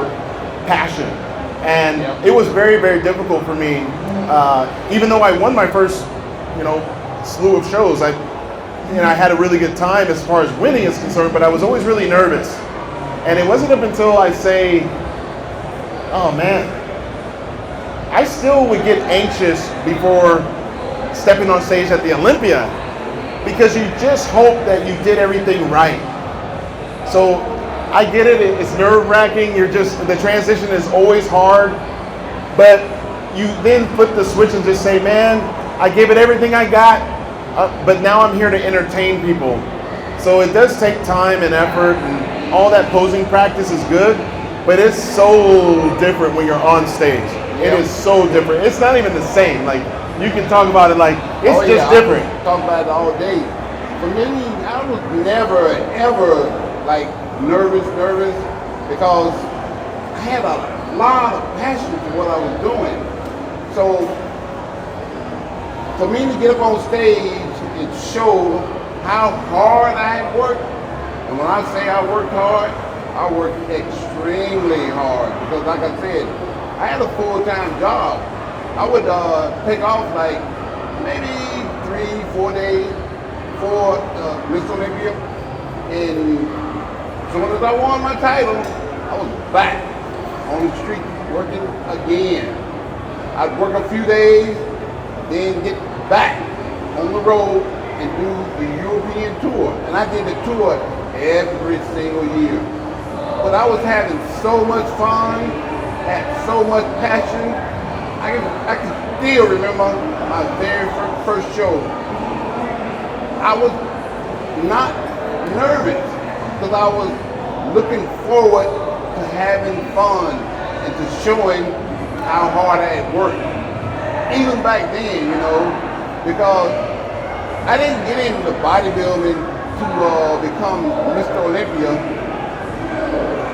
passion. And it was very, very difficult for me. Even though I won my first, you know, slew of shows, I had a really good time as far as winning is concerned, but I was always really nervous. And it wasn't up until I say, oh man, I still would get anxious before stepping on stage at the Olympia, because you just hope that you did everything right. So I get it, it's nerve-wracking, the transition is always hard, but you then flip the switch and just say, man, I gave it everything I got, but now I'm here to entertain people. So it does take time and effort, and all that posing practice is good, but it's so different when you're on stage. It is so different. It's not even the same. Like, you can talk about it like, it's just different. I talk about it all day. For me, I was never, ever, like, nervous, because I had a lot of passion for what I was doing. So, for me to get up on stage and show how hard I had worked, And when I say I worked hard, I worked extremely hard because, like I said, I had a full-time job. I would take off like maybe 3-4 days for Miss Olympia, and as soon as I won my title, I was back on the street working again. I'd work a few days, then get back on the road and do the European tour. And I did the tour every single year. But I was having so much fun, had so much passion. I can still remember my very first show. I was not nervous because I was looking forward to having fun and to showing how hard I had worked. Even back then, you know, because I didn't get into bodybuilding to become Mr. Olympia.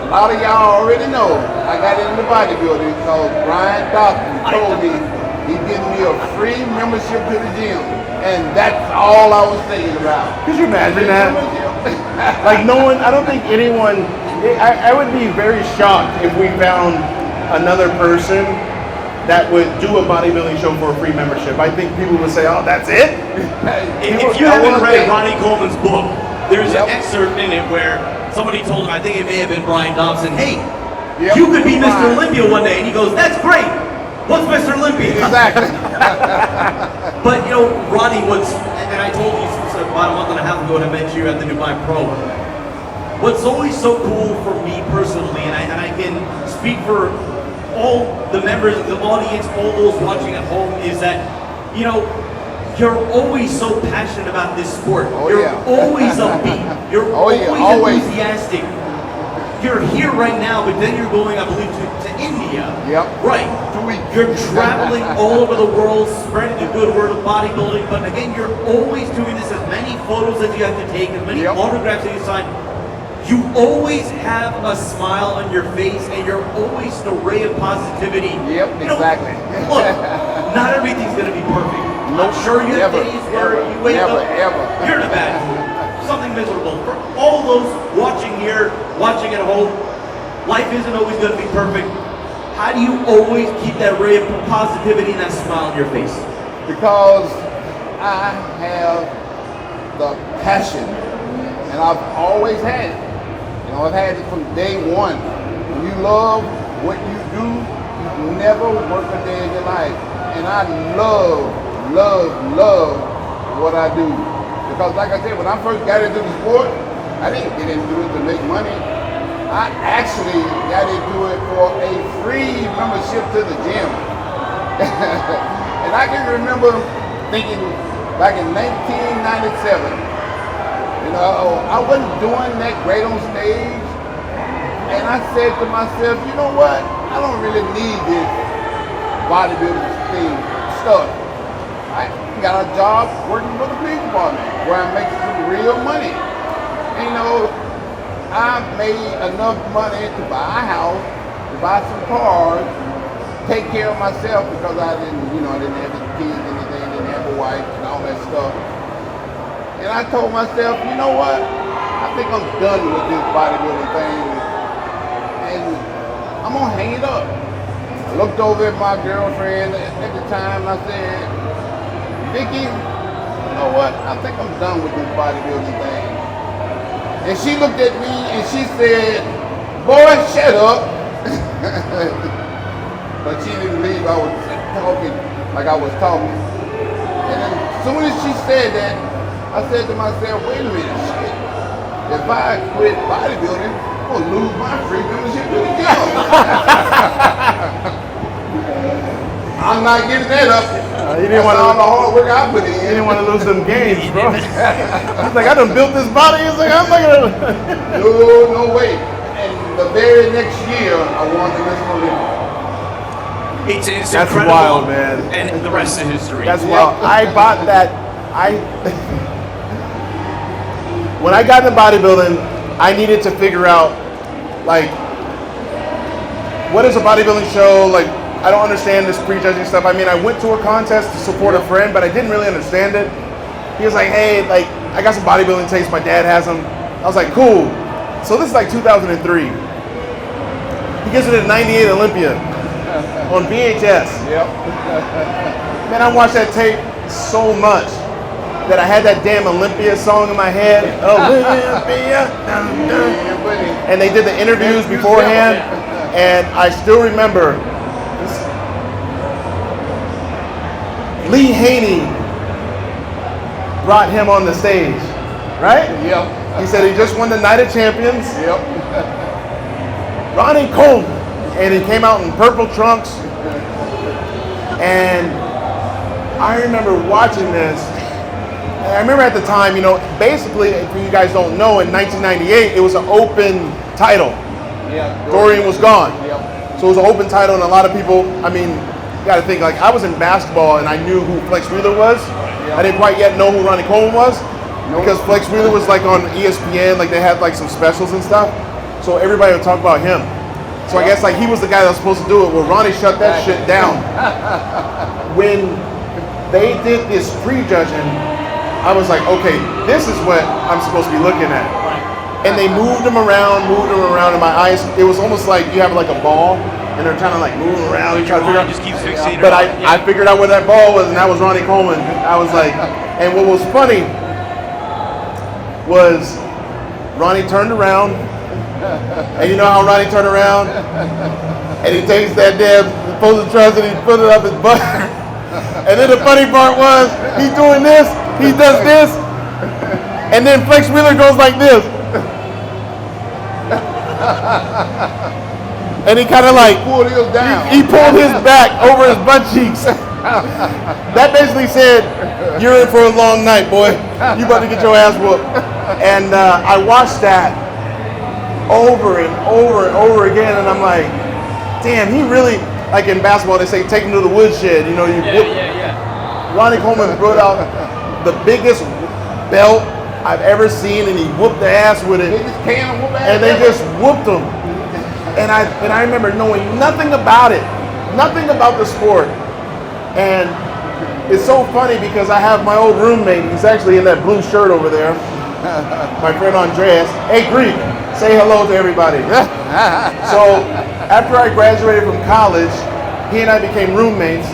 A lot of y'all already know I got into bodybuilding because Brian Dawson told me he'd give me a free membership to the gym. And that's all I was thinking about. Could you imagine that? Like no one, I don't think anyone, I would be very shocked if we found another person that would do a bodybuilding show for a free membership. I think people would say, oh, that's it? If you haven't read Ronnie Coleman's book, there's an excerpt in it where somebody told him, I think it may have been Brian Dobson, hey, you could be Mr. Olympia one day. And he goes, that's great. What's Mr. Olympia? Exactly. But, you know, Ronnie was, and I told you about a month and a half ago when I met you at the Dubai Pro, what's always so cool for me personally, and I can speak for all the members of the audience, all those watching at home, is that, you know, you're always so passionate about this sport. You're always upbeat. You're always enthusiastic. You're here right now, but then you're going, I believe, to India. Yep. Right. 2 weeks. You're traveling all over the world, spreading the good word of bodybuilding, but again, you're always doing this, as many photos as you have to take, as many autographs that you sign. You always have a smile on your face, and you're always an array of positivity. Yep, exactly. Look, not everything's going to be perfect. I'm sure you have days where you wake up, you're in a bad mood, something miserable. For all those watching here, watching at home, life isn't always going to be perfect. How do you always keep that ray of positivity and that smile on your face? Because I have the passion, and I've always had it. You know, I've had it from day one. When you love what you do, you never work a day in your life. And I love what I do. Because like I said, when I first got into the sport, I didn't get into it to make money. I actually got into it for a free membership to the gym. And I can remember thinking back in 1997, you know, I wasn't doing that great on stage. And I said to myself, you know what? I don't really need this bodybuilding stuff. I got a job working for the police department where I make some real money. And, you know, I made enough money to buy a house, to buy some cars, take care of myself because I didn't have any kids, anything, didn't have a wife and all that stuff. And I told myself, you know what? I think I'm done with this bodybuilding thing. And I'm gonna hang it up. I looked over at my girlfriend at the time and I said, Vicky, you know what? I think I'm done with this bodybuilding thing. And she looked at me and she said, boy, shut up. But she didn't believe I was talking like I was talking. And then as soon as she said that, I said to myself, wait a minute, shit. If I quit bodybuilding, I'm gonna lose my free membership to the gym. I'm not giving that up. You didn't want all the hard work I put in. You didn't want to lose them games, bro. He's like, I done built this body. He's like, I'm not gonna. No way. And the very next year, I won the Miss Olympia. It's That's incredible, wild, man. And the rest is history. That's wild. I bought that. When I got into bodybuilding, I needed to figure out, like, what is a bodybuilding show? Like, I don't understand this prejudging stuff. I mean, I went to a contest to support a friend, but I didn't really understand it. He was like, hey, like, I got some bodybuilding tapes. My dad has them. I was like, cool. So this is like 2003. He gets it at 98 Olympia on VHS. Yep. Man, I watched that tape so much that I had that damn Olympia song in my head. Olympia. Dun, dun. And they did the interviews beforehand, and I still remember Lee Haney brought him on the stage, right? Yep. He said he just won the Night of Champions. Yep. Ronnie Coleman, and he came out in purple trunks, and I remember watching this. And I remember at the time, you know, basically, if you guys don't know, in 1998, it was an open title. Yeah. Dorian was gone. Yep. So it was an open title, and a lot of people, I mean, you gotta think, like, I was in basketball and I knew who Flex Wheeler was. Yeah. I didn't quite yet know who Ronnie Coleman was, because Flex Wheeler was like on ESPN, like they had like some specials and stuff. So everybody would talk about him. So I guess like he was the guy that was supposed to do it. Well, Ronnie shut that shit down. When they did this prejudging, I was like, okay, this is what I'm supposed to be looking at. And they moved him around, and my eyes, it was almost like you have like a ball, and they're trying to like move him around. And try to figure out. Just keeps fixated. But I figured out where that ball was, and that was Ronnie Coleman. I was like, and what was funny was Ronnie turned around, and you know how Ronnie turned around, and he takes that damn opposing trust and he put it up his butt. And then the funny part was, he's doing this, he does this, and then Flex Wheeler goes like this. And he kind of like, Pulled his down. he pulled his back over his butt cheeks. That basically said, you're in for a long night, boy. You about to get your ass whooped. And I watched that over and over and over again, and I'm like, damn, he really, like in basketball, they say take him to the woodshed. You know, you whoop. Ronnie Coleman brought out the biggest belt I've ever seen, and he whooped the ass with it. And they just whooped him. And I remember knowing nothing about it, nothing about the sport. And it's so funny because I have my old roommate, he's actually in that blue shirt over there, my friend Andreas. Hey Greek, say hello to everybody. So after I graduated from college, he and I became roommates.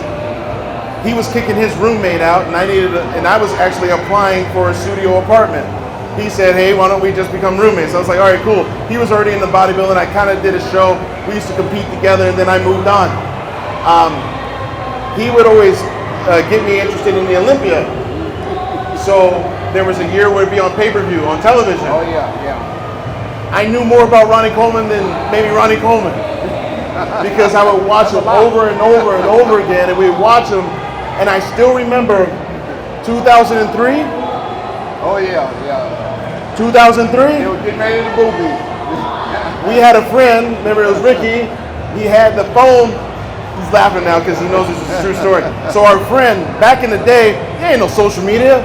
He was kicking his roommate out, and I was actually applying for a studio apartment. He said, hey, why don't we just become roommates? I was like, all right, cool. He was already into bodybuilding. I kind of did a show. We used to compete together, and then I moved on. He would always get me interested in the Olympia. So there was a year where it'd be on pay-per-view, on television. Oh, yeah. I knew more about Ronnie Coleman than maybe Ronnie Coleman, because I would watch him over and over and over again, and we'd watch him, and I still remember 2003. Oh, yeah. 2003. They were getting ready to boobies. We had a friend, remember it was Ricky, he had the phone. He's laughing now because he knows this is a true story. So our friend, back in the day, there ain't no social media.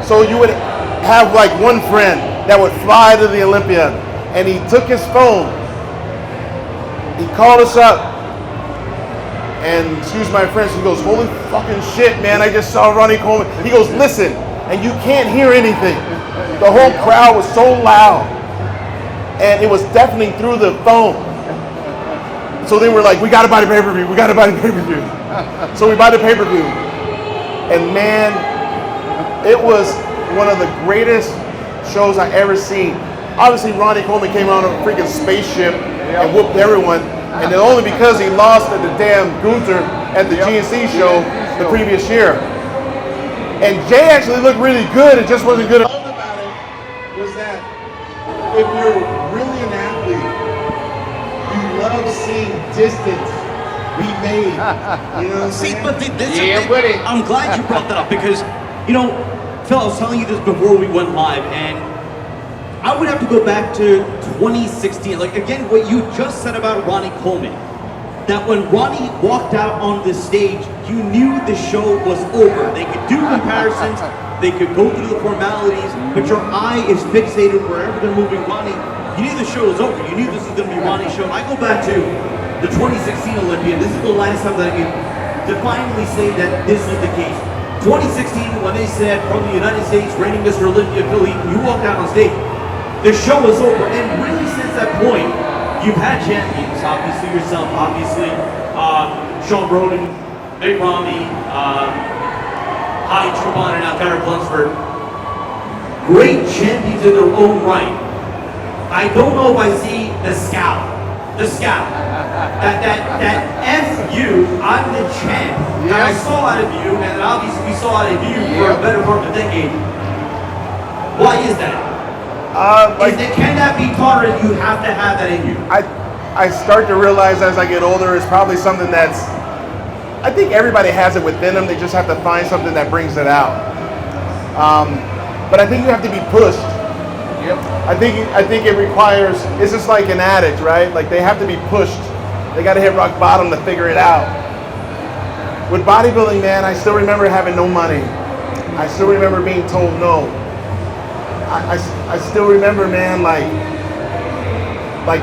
So you would have like one friend that would fly to the Olympia, and he took his phone. He called us up, and excuse my French, he goes, holy fucking shit, man, I just saw Ronnie Coleman. He goes, listen, and you can't hear anything. The whole crowd was so loud, and it was deafening through the phone. So they were like, we gotta buy the pay-per-view, So we buy the pay-per-view. And man, it was one of the greatest shows I ever seen. Obviously, Ronnie Coleman came out on a freaking spaceship and whooped everyone. And then only because he lost at the damn Gunther at the GNC show the previous year. And Jay actually looked really good, it just wasn't good. What I loved about it was that if you're really an athlete, you love seeing distance be made. You know what I'm See, saying? but this Yeah, buddy. I'm glad you brought that up because, you know, Phil, I was telling you this before we went live, and I would have to go back to 2016. Like, again, what you just said about Ronnie Coleman, that when Ronnie walked out on the stage, you knew the show was over. They could do comparisons, they could go through the formalities, but your eye is fixated wherever they're moving Ronnie. You knew the show was over. You knew this was going to be Ronnie's show. I go back to the 2016 Olympia. This is the last time that I can definitely say that this was the case. 2016, when they said from the United States, reigning Mr. Olympia Phil Heath, you walked out on stage. the show is over. And really since that point, you've had champions, obviously yourself, obviously Sean Broden, Big Ramy, Hadi Chubon, and now Tyler Lunsford. Great champions in their own right. I don't know if I see the scout. That F you, I'm the champ. Yes. And I saw out of you, and obviously we saw out of you for a better part of a decade. Why is that? Can that be taught, or you have to have that in you? I start to realize as I get older, it's probably something that's, I think everybody has it within them. They just have to find something that brings it out. But I think you have to be pushed. Yep. I think it requires, it's just like an addict, right? Like they have to be pushed. They got to hit rock bottom to figure it out. With bodybuilding, man, I still remember having no money. I still remember being told no. I still remember, man, like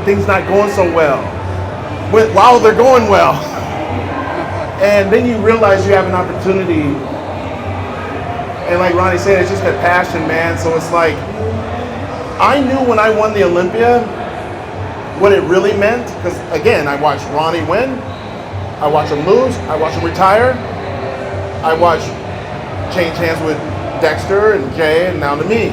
things not going so well. While they're going well. And then you realize you have an opportunity. And like Ronnie said, it's just that passion, man. So it's like, I knew when I won the Olympia what it really meant. Because again, I watched Ronnie win. I watched him lose. I watched him retire. I watched change hands with Dexter and Jay and now to me.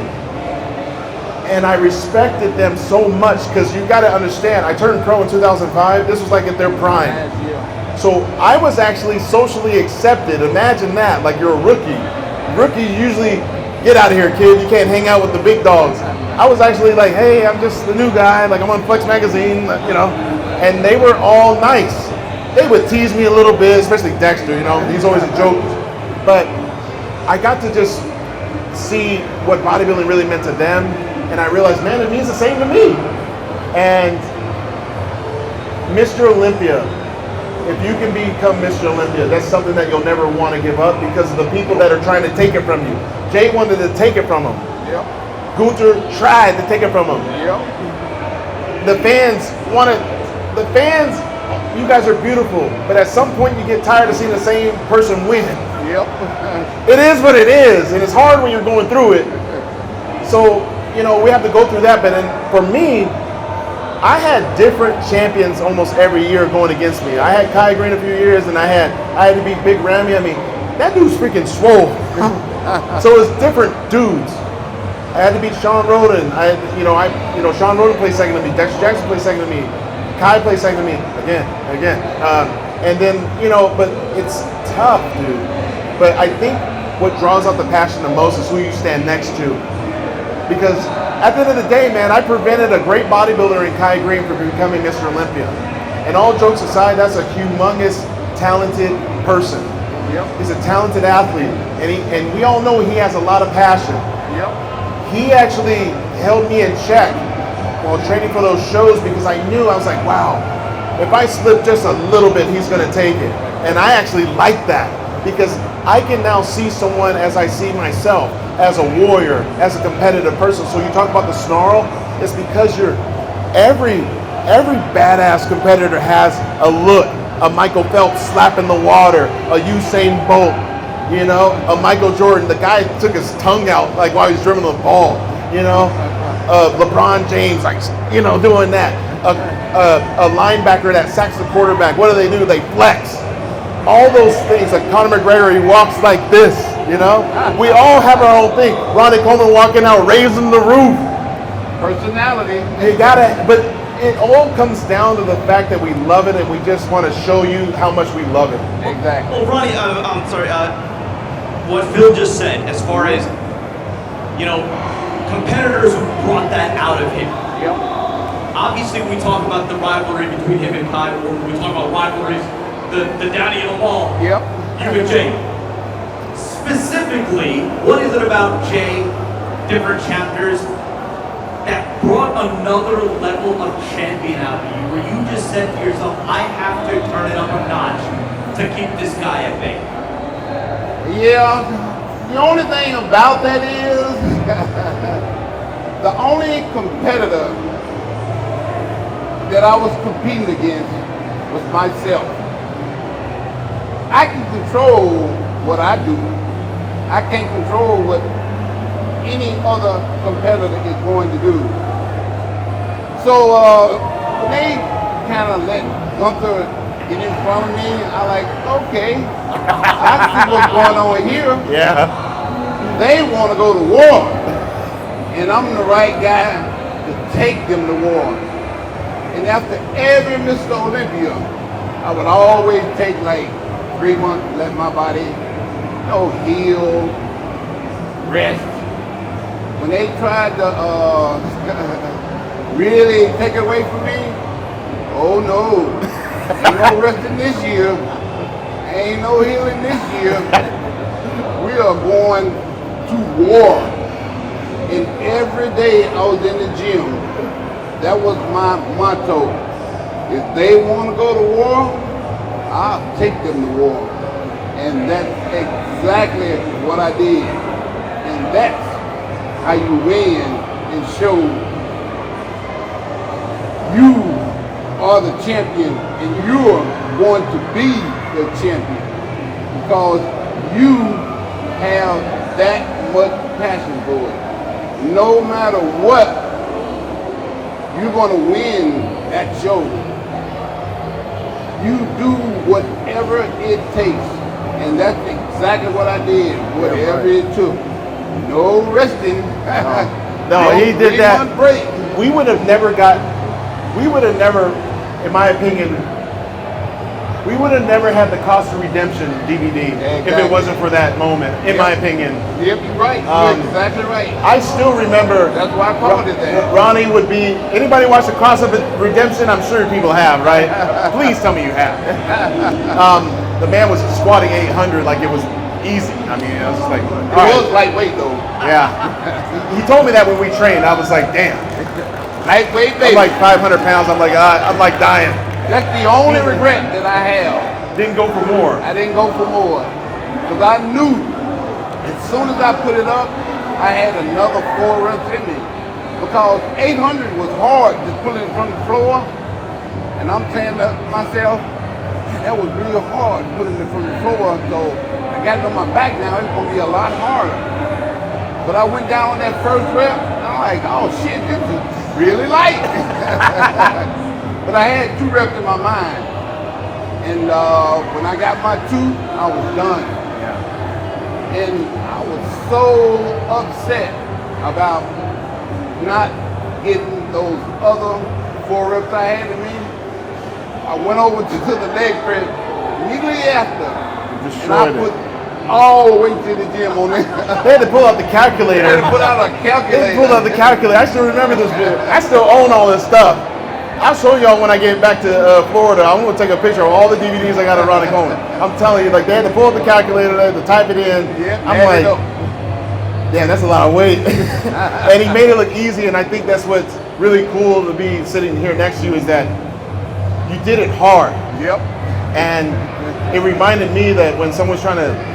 And I respected them so much because you got to understand, I turned pro in 2005. This was like at their prime. So I was actually socially accepted. Imagine that, like you're a rookie. Rookies usually, get out of here, kid. You can't hang out with the big dogs. I was actually like, hey, I'm just the new guy. Like I'm on Flex magazine, you know. And they were all nice. They would tease me a little bit, especially Dexter, you know. He's always a joke. But I got to just see what bodybuilding really meant to them. And I realized, man, it means the same to me. And Mr. Olympia, if you can become Mr. Olympia, that's something that you'll never want to give up because of the people that are trying to take it from you. Jay wanted to take it from him. Yep. Gunther tried to take it from him. Yep. The fans, you guys are beautiful, but at some point you get tired of seeing the same person win. Yep. It is what it is, and it's hard when you're going through it. So, you know, we have to go through that, but then for me, I had different champions almost every year going against me. I had Kai Green a few years, and I had to beat Big Ramy. I mean, that dude's freaking swole. So it's different dudes. I had to beat Sean Roden. Sean Roden played second to me. Dexter Jackson played second to me. Kai played second to me again. And then, but it's tough, dude. But I think what draws out the passion the most is who you stand next to. Because at the end of the day, man, I prevented a great bodybuilder in Kai Green from becoming Mr. Olympia. And all jokes aside, that's a humongous, talented person. Yep. He's a talented athlete, and we all know he has a lot of passion. Yep. He actually held me in check while training for those shows because I was like, wow, if I slip just a little bit, he's gonna take it. And I actually like that because I can now see someone as I see myself, as a warrior, as a competitive person. So you talk about the snarl, it's because every badass competitor has a look. A Michael Phelps slapping the water, a Usain Bolt, a Michael Jordan. The guy took his tongue out like while he was dribbling the ball, LeBron James, doing that. A linebacker that sacks the quarterback. What do? They flex. All those things. Like Conor McGregor, he walks like this, We all have our own thing. Ronnie Coleman walking out, raising the roof. Personality. You gotta, but it all comes down to the fact that we love it and we just want to show you how much we love it. Exactly. Well, Ronnie, I'm sorry, what Phil just said, as far as, competitors who brought that out of him. Yep. Obviously, we talk about the rivalry between him and Kai, or we talk about rivalries, the daddy of them all. Yep. You and Jay. Specifically, what is it about Jay, different chapters, that brought another level of champion out of you, where you just said to yourself, I have to turn it up a notch to keep this guy at bay? Yeah, the only thing about that is, the only competitor that I was competing against was myself. I can control what I do. I can't control what any other competitor is going to do. So when they kind of let Gunther get in front of me, I like, okay, I see what's going on here. Yeah. They want to go to war, and I'm the right guy to take them to war. And after every Mr. Olympia, I would always take like 3 months to let my body, heal, rest. When they tried to really take it away from me, oh no, ain't no resting this year, ain't no healing this year. We are going to war. And every day I was in the gym, that was my motto. If they want to go to war, I'll take them to war. And that's exactly what I did. And that's how you win and show you are the champion and you're going to be the champion because you have that much passion for it. No matter what, you're going to win that show. You do whatever it takes. And that's exactly what I did, whatever it took. No resting. No, he did that. Break. We would have never, in my opinion, we would have never had the Cost of Redemption DVD if it wasn't for that moment, in my opinion. Yep, you're right. You're exactly right. I still remember. That's why I called it that. Ronnie would be, anybody watch the Cost of Redemption? I'm sure people have, right? Please tell me you have. The man was squatting 800 like it was easy. I mean, I was just like, it was lightweight though. Yeah. He told me that when we trained. I was like, damn. Lightweight, baby. I'm like 500 pounds. I'm like dying. That's the only regret that I have. Didn't go for more. I didn't go for more. Because I knew as soon as I put it up, I had another 4 reps in me. Because 800 was hard just pulling it from the floor. And I'm saying to myself, that was real hard putting it from the floor. So I got it on my back now, it's gonna be a lot harder. But I went down on that first rep, and I'm like, oh shit, this is really light. But I had 2 reps in my mind. And when I got my 2, I was done. Yeah. And I was so upset about not getting those other 4 reps I had in me. I went over to the leg press immediately after. And I put all the way to the gym on it. They had to pull out the calculator. They had to pull out a calculator. They pulled out the calculator. I still remember this video. I still own all this stuff. I'll show y'all when I get back to Florida. I'm going to take a picture of all the DVDs I got of Ronnie Coleman. I'm telling you, like, they had to pull up the calculator, they had to type it in. Yep, I'm like, damn, that's a lot of weight. And he made it look easy, and I think that's what's really cool to be sitting here next to you is that you did it hard. Yep. And it reminded me that when someone's trying to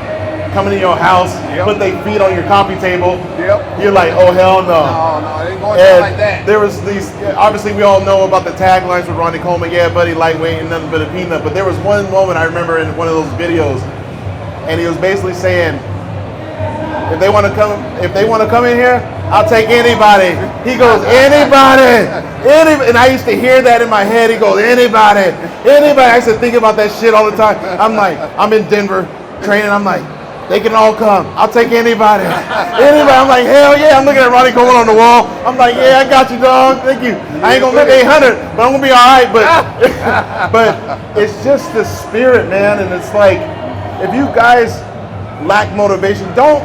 come into your house, put their feet on your coffee table, you're like, oh hell no. No, it ain't going down like that. There was these, obviously we all know about the taglines with Ronnie Coleman, yeah buddy, lightweight and nothing but a peanut, but there was one moment I remember in one of those videos, and he was basically saying, if they want to come in here, I'll take anybody. He goes, anybody. And I used to hear that in my head. He goes, anybody. I used to think about that shit all the time. I'm like, I'm in Denver training. I'm like, they can all come. I'll take anybody. I'm like, hell yeah. I'm looking at Ronnie Coleman on the wall. I'm like, yeah, I got you, dog. Thank you. I ain't gonna live 800, but I'm gonna be all right. But it's just the spirit, man. And it's like, if you guys lack motivation, don't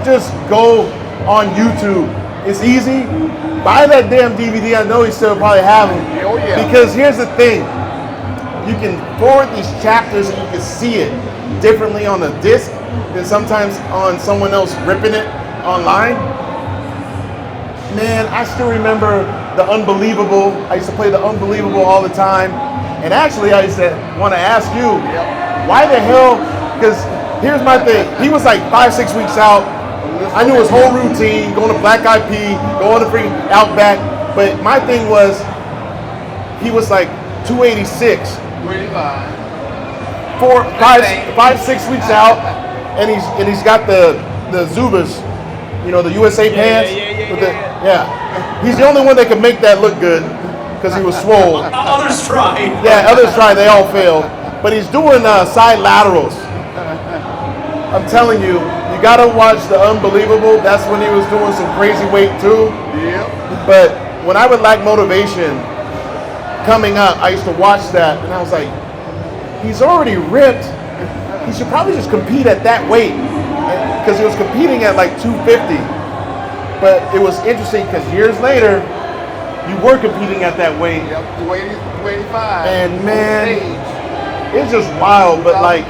just go on YouTube. It's easy. Buy that damn DVD. I know you still probably have them. Oh, yeah. Because here's the thing. You can forward these chapters and you can see it differently on a disc than sometimes on someone else ripping it online. Man, I still remember The Unbelievable. I used to play The Unbelievable all the time. And actually, I used to want to ask you, why the hell, because here's my thing. He was like 5-6 weeks out. I knew his whole routine, going to Black Eyed Peas, going to freaking Outback. But my thing was, he was like 286. 5-6 weeks out, and he's got the Zubas, you know, the USA pants. Yeah. He's the only one that can make that look good because he was swole. Others tried. Yeah, others tried. They all failed. But he's doing side laterals. I'm telling you, you got to watch the Unbelievable. That's when he was doing some crazy weight too. Yep. But when I would lack motivation coming up, I used to watch that and I was like, he's already ripped. He should probably just compete at that weight because he was competing at like 250. But it was interesting because years later, you were competing at that weight. Yep, 285. And man, it's just wild. But like,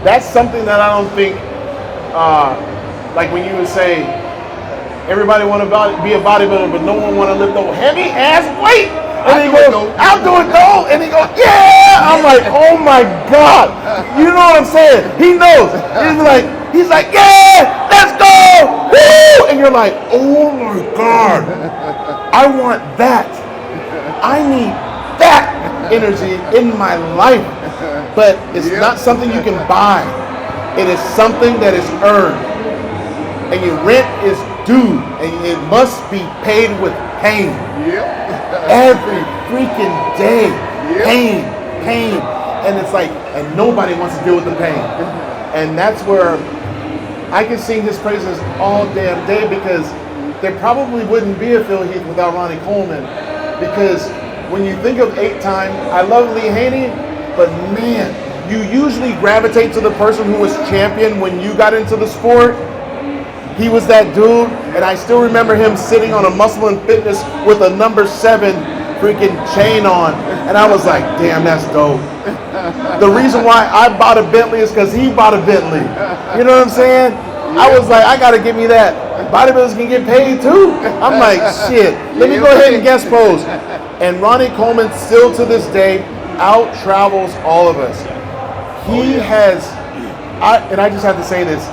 that's something that I don't think, like when you would say, everybody want to be a bodybuilder, but no one want to lift no heavy ass weight. And he goes, I'll do it though. And he goes, yeah. I'm like, oh my God. You know what I'm saying? He knows. He's like, yeah, let's go. Woo! And you're like, oh my God. I want that. I need that energy in my life. But it's not something you can buy. It is something that is earned. And your rent is due. And it must be paid with pain. Every freaking day. Pain. And it's like, and nobody wants to deal with the pain. And that's where I can sing his praises all damn day because there probably wouldn't be a Phil Heath without Ronnie Coleman. Because when you think of 8-time, I love Lee Haney, but man, you usually gravitate to the person who was champion when you got into the sport. He was that dude, and I still remember him sitting on a Muscle and Fitness with a number 7 freaking chain on, and I was like, damn, that's dope. The reason why I bought a Bentley is because he bought a Bentley. You know what I'm saying? I was like, I gotta give me that. Bodybuilders can get paid too. I'm like, shit, let me go ahead and guest pose. And Ronnie Coleman still to this day out travels all of us. He has, and I just have to say this.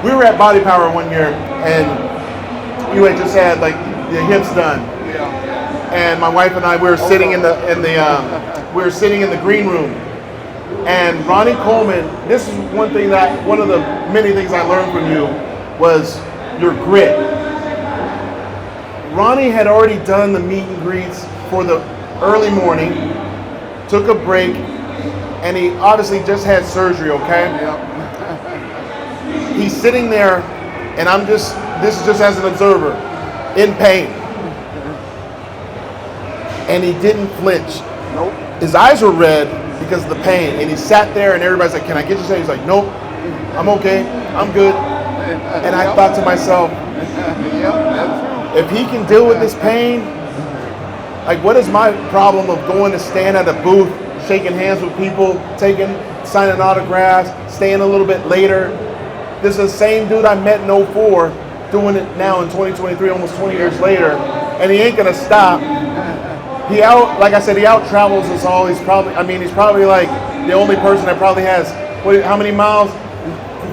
We were at Body Power one year, and you had just had like the hips done, and my wife and I we were sitting in the green room, and Ronnie Coleman. This is one of the many things I learned from you was your grit. Ronnie had already done the meet and greets for the early morning, took a break, and he obviously just had surgery. Okay. He's sitting there, and this is just as an observer, in pain. And he didn't flinch. Nope. His eyes were red because of the pain, and he sat there, and everybody's like, can I get you something? He's like, nope, I'm okay, I'm good. And I thought to myself, if he can deal with this pain, like what is my problem of going to stand at a booth, shaking hands with people, signing autographs, staying a little bit later? This is the same dude I met in 04, doing it now in 2023, almost 20 years later, and he ain't gonna stop. Like I said, he out travels us all. He's probably like the only person that probably has, how many miles?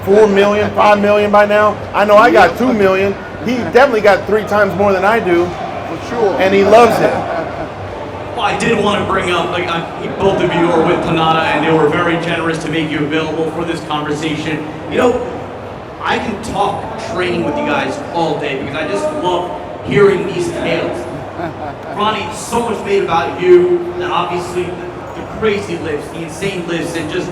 4 million, 5 million by now. I know I got 2 million. He definitely got 3 times more than I do. For sure. And he loves it. Well, I did want to bring up, both of you are with Panada, and they were very generous to make you available for this conversation. You know, I can talk training with you guys all day because I just love hearing these tales. Ronnie, so much made about you, and obviously the crazy lifts, the insane lifts, and just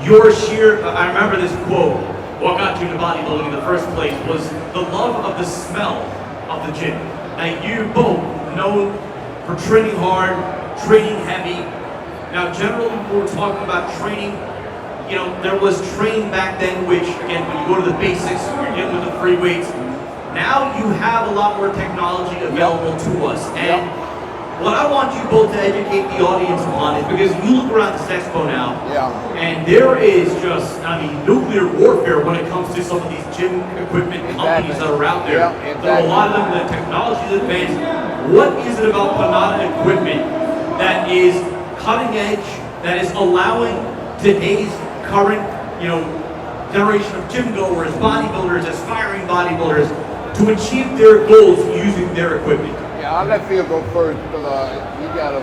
your sheer, I remember this quote, what got you into bodybuilding in the first place was the love of the smell of the gym. Now you both known for training hard, training heavy. Now generally when we're talking about training, you know, there was training back then, which again, when you go to the basics, you're dealing with the free weights. Now you have a lot more technology available to us. And what I want you both to educate the audience on is because you look around this expo now, and there is just, nuclear warfare when it comes to some of these gym equipment companies that are out there. There are a lot of them, the technology is advanced. What is it about Panada equipment that is cutting edge, that is allowing today's current, generation of gym goers, bodybuilders, aspiring bodybuilders, to achieve their goals using their equipment? Yeah, I'll let Phil go first because he got a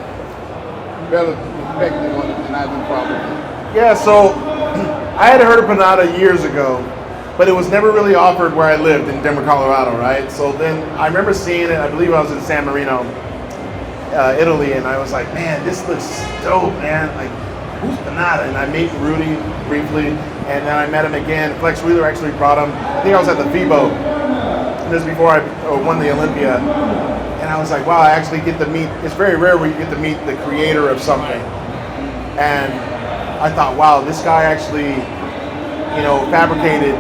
better perspective on it than I do probably. Yeah, so I had heard of Panada years ago, but it was never really offered where I lived in Denver, Colorado, right? So then I remember seeing it. I believe I was in San Marino, Italy, and I was like, man, this looks dope, man. Like, who's Panada? And I met Rudy briefly, and then I met him again. Flex Wheeler actually brought him. I think I was at the FIBO. This is before I won the Olympia. And I was like, wow, I actually get to meet, it's very rare where you get to meet the creator of something. And I thought, wow, this guy actually, you know, fabricated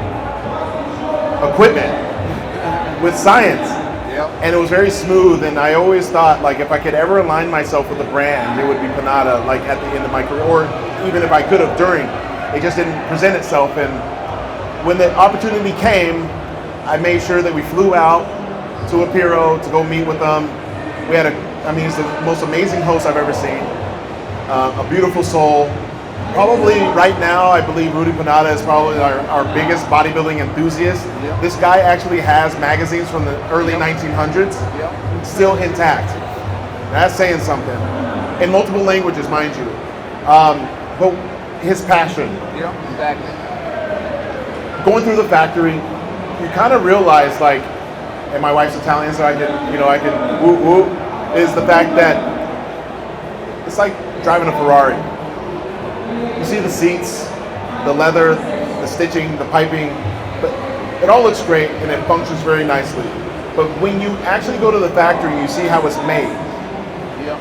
equipment with science. Yep. And it was very smooth, and I always thought, like, if I could ever align myself with a brand, it would be Panada, like, at the end of my career, or even if I could have during. It just didn't present itself, and when the opportunity came, I made sure that we flew out to Apiro to go meet with them. We had he's the most amazing host I've ever seen. A beautiful soul. Probably right now, I believe Rudy Panada is probably our biggest bodybuilding enthusiast. Yep. This guy actually has magazines from the early 1900s, still intact. That's saying something. In multiple languages, mind you. But his passion. Yeah, exactly. Going through the factory, you kind of realize, like, and my wife's Italian, so I can whoop whoop, is the fact that it's like driving a Ferrari. You see the seats, the leather, the stitching, the piping, but it all looks great and it functions very nicely. But when you actually go to the factory and you see how it's made,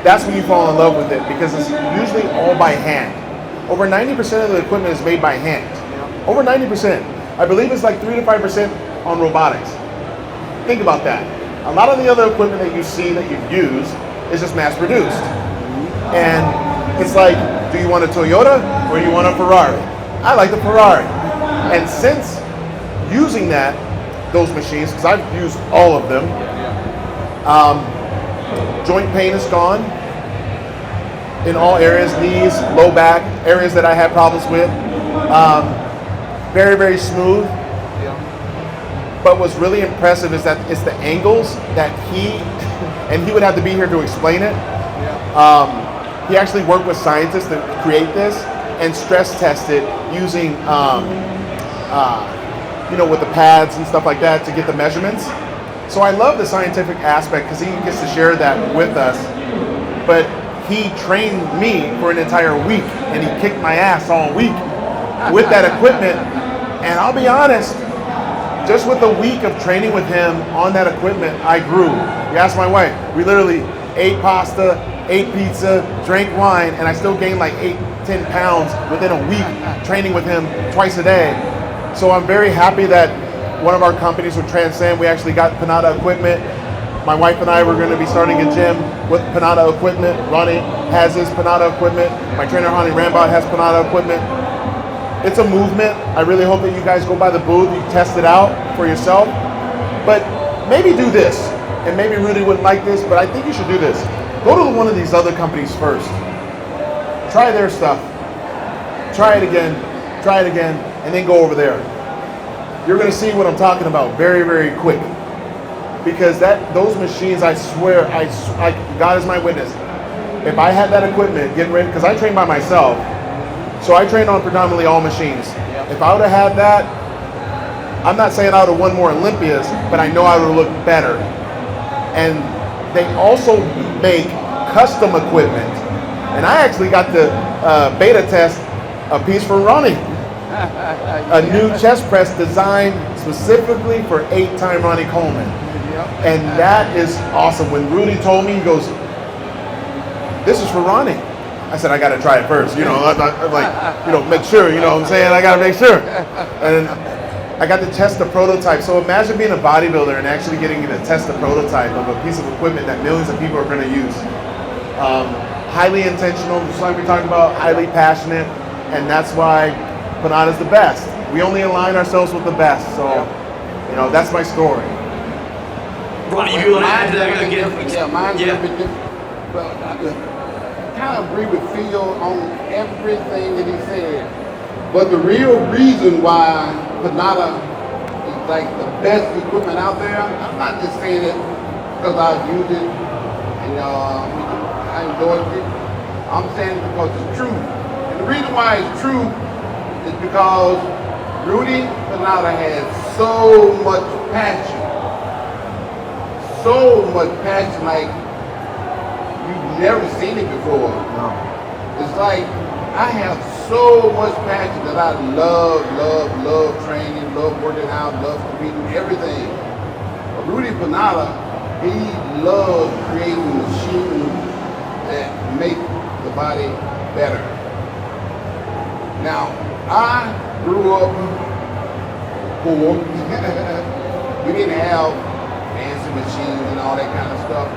that's when you fall in love with it, because it's usually all by hand. Over 90% of the equipment is made by hand. Over 90%. I believe it's like 3 to 5% on robotics. Think about that. A lot of the other equipment that you see that you've used is just mass produced. And it's like, do you want a Toyota or do you want a Ferrari? I like the Ferrari. And since using those machines, because I've used all of them, joint pain is gone in all areas, knees, low back, areas that I had problems with. Very, very smooth. But what's really impressive is that it's the angles that and he would have to be here to explain it. He actually worked with scientists to create this and stress test it using, with the pads and stuff like that to get the measurements. So I love the scientific aspect because he gets to share that with us. But he trained me for an entire week, and he kicked my ass all week with that equipment. And I'll be honest, just with a week of training with him on that equipment, I grew. You ask my wife, we literally ate pasta, ate pizza, drank wine, and I still gained like 8-10 pounds within a week training with him twice a day. So I'm very happy that one of our companies with Transcend, we actually got Panada equipment. My wife and I were going to be starting a gym with Panada equipment. Ronnie has his Panada equipment. My trainer, Ronnie Rambaud, has Panada equipment. It's a movement. I really hope that you guys go by the booth, you test it out for yourself. But maybe do this, and maybe Rudy wouldn't like this, but I think you should do this. Go to one of these other companies first. Try their stuff. Try it again, and then go over there. You're going to see what I'm talking about very, very quick. Because those machines, I swear, God is my witness. If I had that equipment, getting ready, because I train by myself, so I train on predominantly all machines. If I would have had that, I'm not saying I would have won more Olympias, but I know I would have looked better. And they also make custom equipment. And I actually got to beta test a piece for Ronnie. A new chest press designed specifically for 8-time Ronnie Coleman. And that is awesome. When Rudy told me, he goes, this is for Ronnie. I said, I got to try it first. I'm like, make sure, you know what I'm saying? I got to make sure. And I got to test the prototype. So imagine being a bodybuilder and actually getting to test the prototype of a piece of equipment that millions of people are going to use. Highly intentional, just like we talked about, highly passionate. And that's why Panada's the best. We only align ourselves with the best. So, that's my story. Ronnie, if you want to add to that again? Mine's a little bit different. Well, I kind of agree with Phil on everything that he said. But the real reason why Panada is like the best equipment out there, I'm not just saying it because I've used it and I enjoyed it. I'm saying it because it's true. And the reason why it's true is because Rudy Panada has so much passion. So much passion, like you've never seen it before. No. It's like I have so much passion that I love training, love working out, love competing, everything. But Rudy Panada, he loves creating machines that make the body better. Now, I grew up poor. We didn't have fancy machines and all that kind of stuff.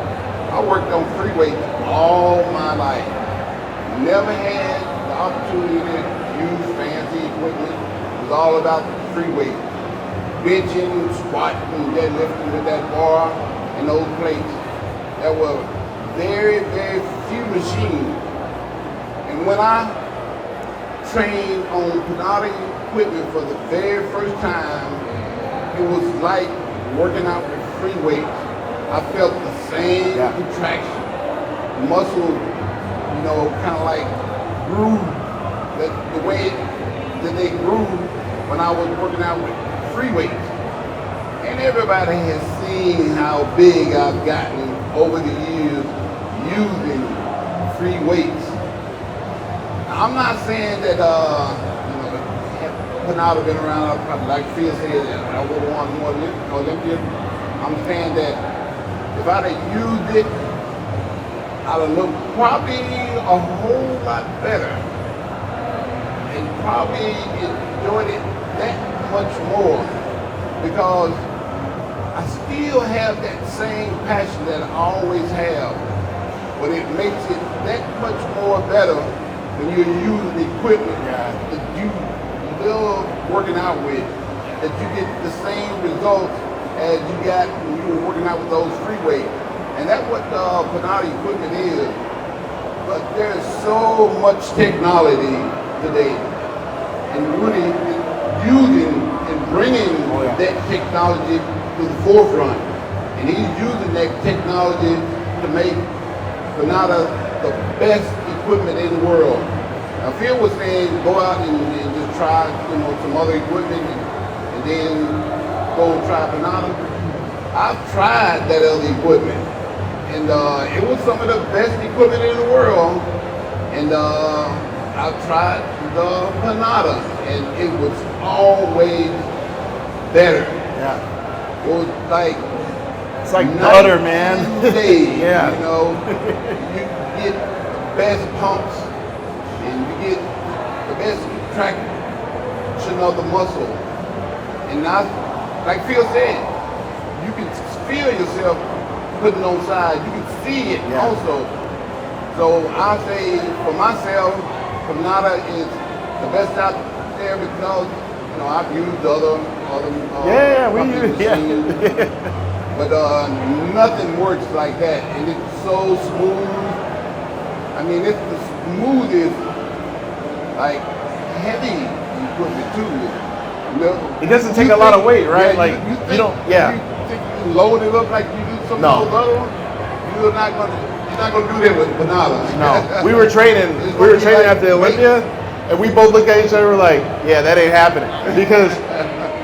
I worked on free weights all my life. Never had the opportunity to use fancy equipment. It was all about free weight. Benching, squatting, deadlifting with that bar and those plates. There were very few machines. And when I trained on Panada equipment for the very first time, it was like working out with free weights. I felt the same contraction. Muscle, you know, kind of like grew the way that they grew when I was working out with free weights. And everybody has seen how big I've gotten over the years using free weights. Now, I'm not saying that, Panada been around, like Phil said, I would have won more Olympia. I'm saying that if I'd have used it, I'd have looked probably a whole lot better and probably enjoyed it that much more because I still have that same passion that I always have, but it makes it that much more better when you're using equipment that you love working out with, that you get the same results as you got when you were working out with those free weights. And that's what Panada equipment is. But there's so much technology today. And really using and bringing that technology to the forefront. And he's using that technology to make Panada the best equipment in the world. Now Phil was saying go out and just try, some other equipment and then go and try Panada. I've tried that other equipment and it was some of the best equipment in the world. And I've tried the Panada and it was always better. Yeah. It was like it's like butter, man. Yeah. You get the best pumps and you get the best traction of the muscle. And now, like Phil said, you can feel yourself putting on size. You can see it also. So I say for myself, Panada is the best out there because I've used other machines. But nothing works like that, and it's so smooth. I mean, it's the smoothest, like heavy equipment too. It doesn't take a lot of weight, right? You think you load it up like you do some of those other ones? You're not gonna do that with Panada. No, we were training at the Olympia, and we both looked at each other and were like, yeah, that ain't happening. Because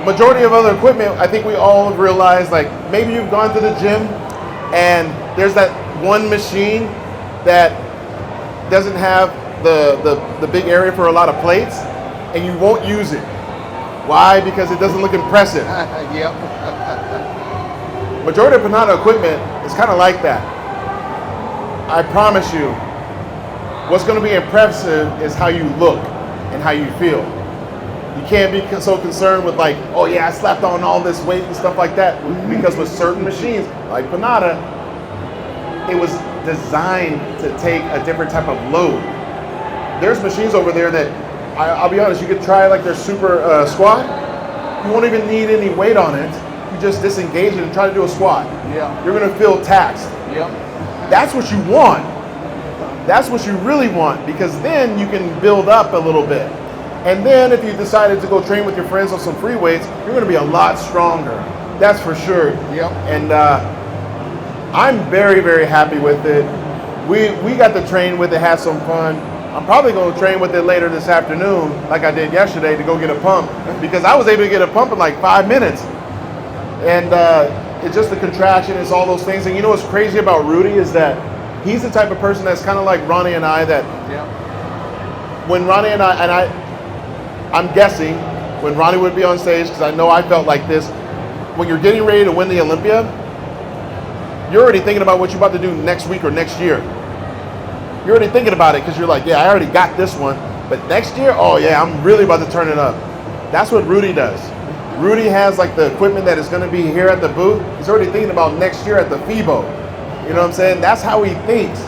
majority of other equipment, I think we all realize, like maybe you've gone to the gym and there's that one machine that doesn't have the big area for a lot of plates, and you won't use it. Why? Because it doesn't look impressive. Yep. Majority of Panada equipment is kind of like that. I promise you, what's going to be impressive is how you look and how you feel. You can't be so concerned with like, oh yeah, I slapped on all this weight and stuff like that. Because with certain machines, like Panada, it was designed to take a different type of load. There's machines over there that, I'll be honest, you could try like their super squat. You won't even need any weight on it. You just disengage it and try to do a squat. Yeah. You're gonna feel taxed. Yep. That's what you want. That's what you really want, because then you can build up a little bit. And then if you decided to go train with your friends on some free weights, you're gonna be a lot stronger. That's for sure. Yep. And I'm very, very happy with it. We got to train with it, had some fun. I'm probably going to train with it later this afternoon, like I did yesterday, to go get a pump, because I was able to get a pump in like 5 minutes. And it's just the contraction, it's all those things. And you know what's crazy about Rudy is that he's the type of person that's kind of like Ronnie and I, that when Ronnie and I'm guessing when Ronnie would be on stage, because I know I felt like this, when you're getting ready to win the Olympia, you're already thinking about what you're about to do next week or next year. You're already thinking about it because you're like, yeah, I already got this one, but next year, oh yeah, I'm really about to turn it up. That's what Rudy does. Rudy has like the equipment that is going to be here at the booth. He's already thinking about next year at the FIBO. You know what I'm saying? That's how he thinks.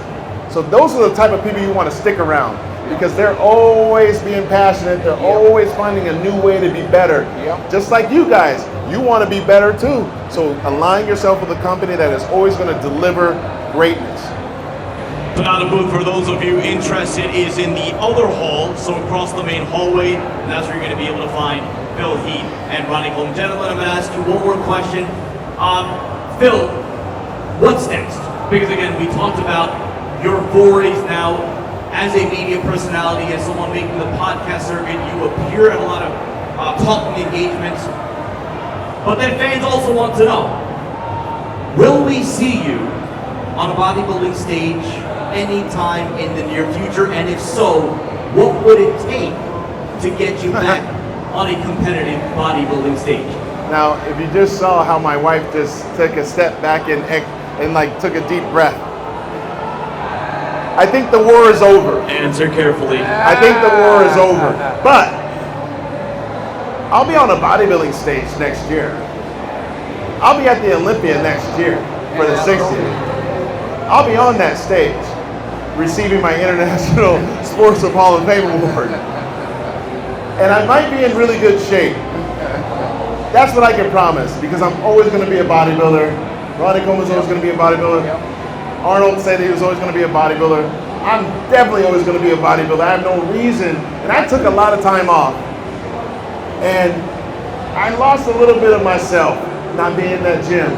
So those are the type of people you want to stick around, because they're always being passionate. They're always finding a new way to be better. Just like you guys, you want to be better too. So align yourself with a company that is always going to deliver greatness. So now the booth, for those of you interested, is in the other hall, so across the main hallway, and that's where you're going to be able to find Phil Heath and Ronnie Coleman. Gentlemen, I'm going to ask you one more question. Phil, what's next? Because again, we talked about your forays now as a media personality, as someone making the podcast circuit. You appear at a lot of talking engagements. But then fans also want to know, will we see you on a bodybuilding stage anytime in the near future? And if so, what would it take to get you back on a competitive bodybuilding stage? Now, if you just saw how my wife just took a step back and like took a deep breath, I think the war is over. Answer carefully. I think the war is over. But I'll be on a bodybuilding stage next year. I'll be at the Olympia next year for the 60th. I'll be on that stage receiving my International Sports of Hall of Fame award. And I might be in really good shape. That's what I can promise, because I'm always going to be a bodybuilder. Ronnie Coleman's always going to be a bodybuilder. Arnold said he was always going to be a bodybuilder. I'm definitely always going to be a bodybuilder. I have no reason. And I took a lot of time off. And I lost a little bit of myself not being in that gym.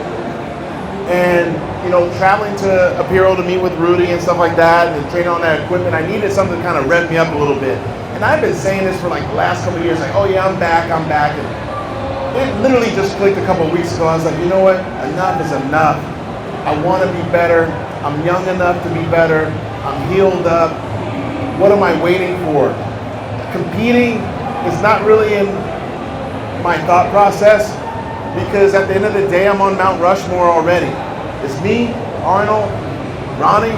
And, you know, traveling to Apiro to meet with Rudy and stuff like that, and training on that equipment, I needed something to kind of rev me up a little bit. And I've been saying this for like the last couple of years, like, oh yeah, I'm back. And it literally just clicked a couple of weeks ago. I was like, you know what? Enough is enough. I want to be better. I'm young enough to be better. I'm healed up. What am I waiting for? Competing is not really in my thought process, because at the end of the day, I'm on Mount Rushmore already. It's me, Arnold, Ronnie,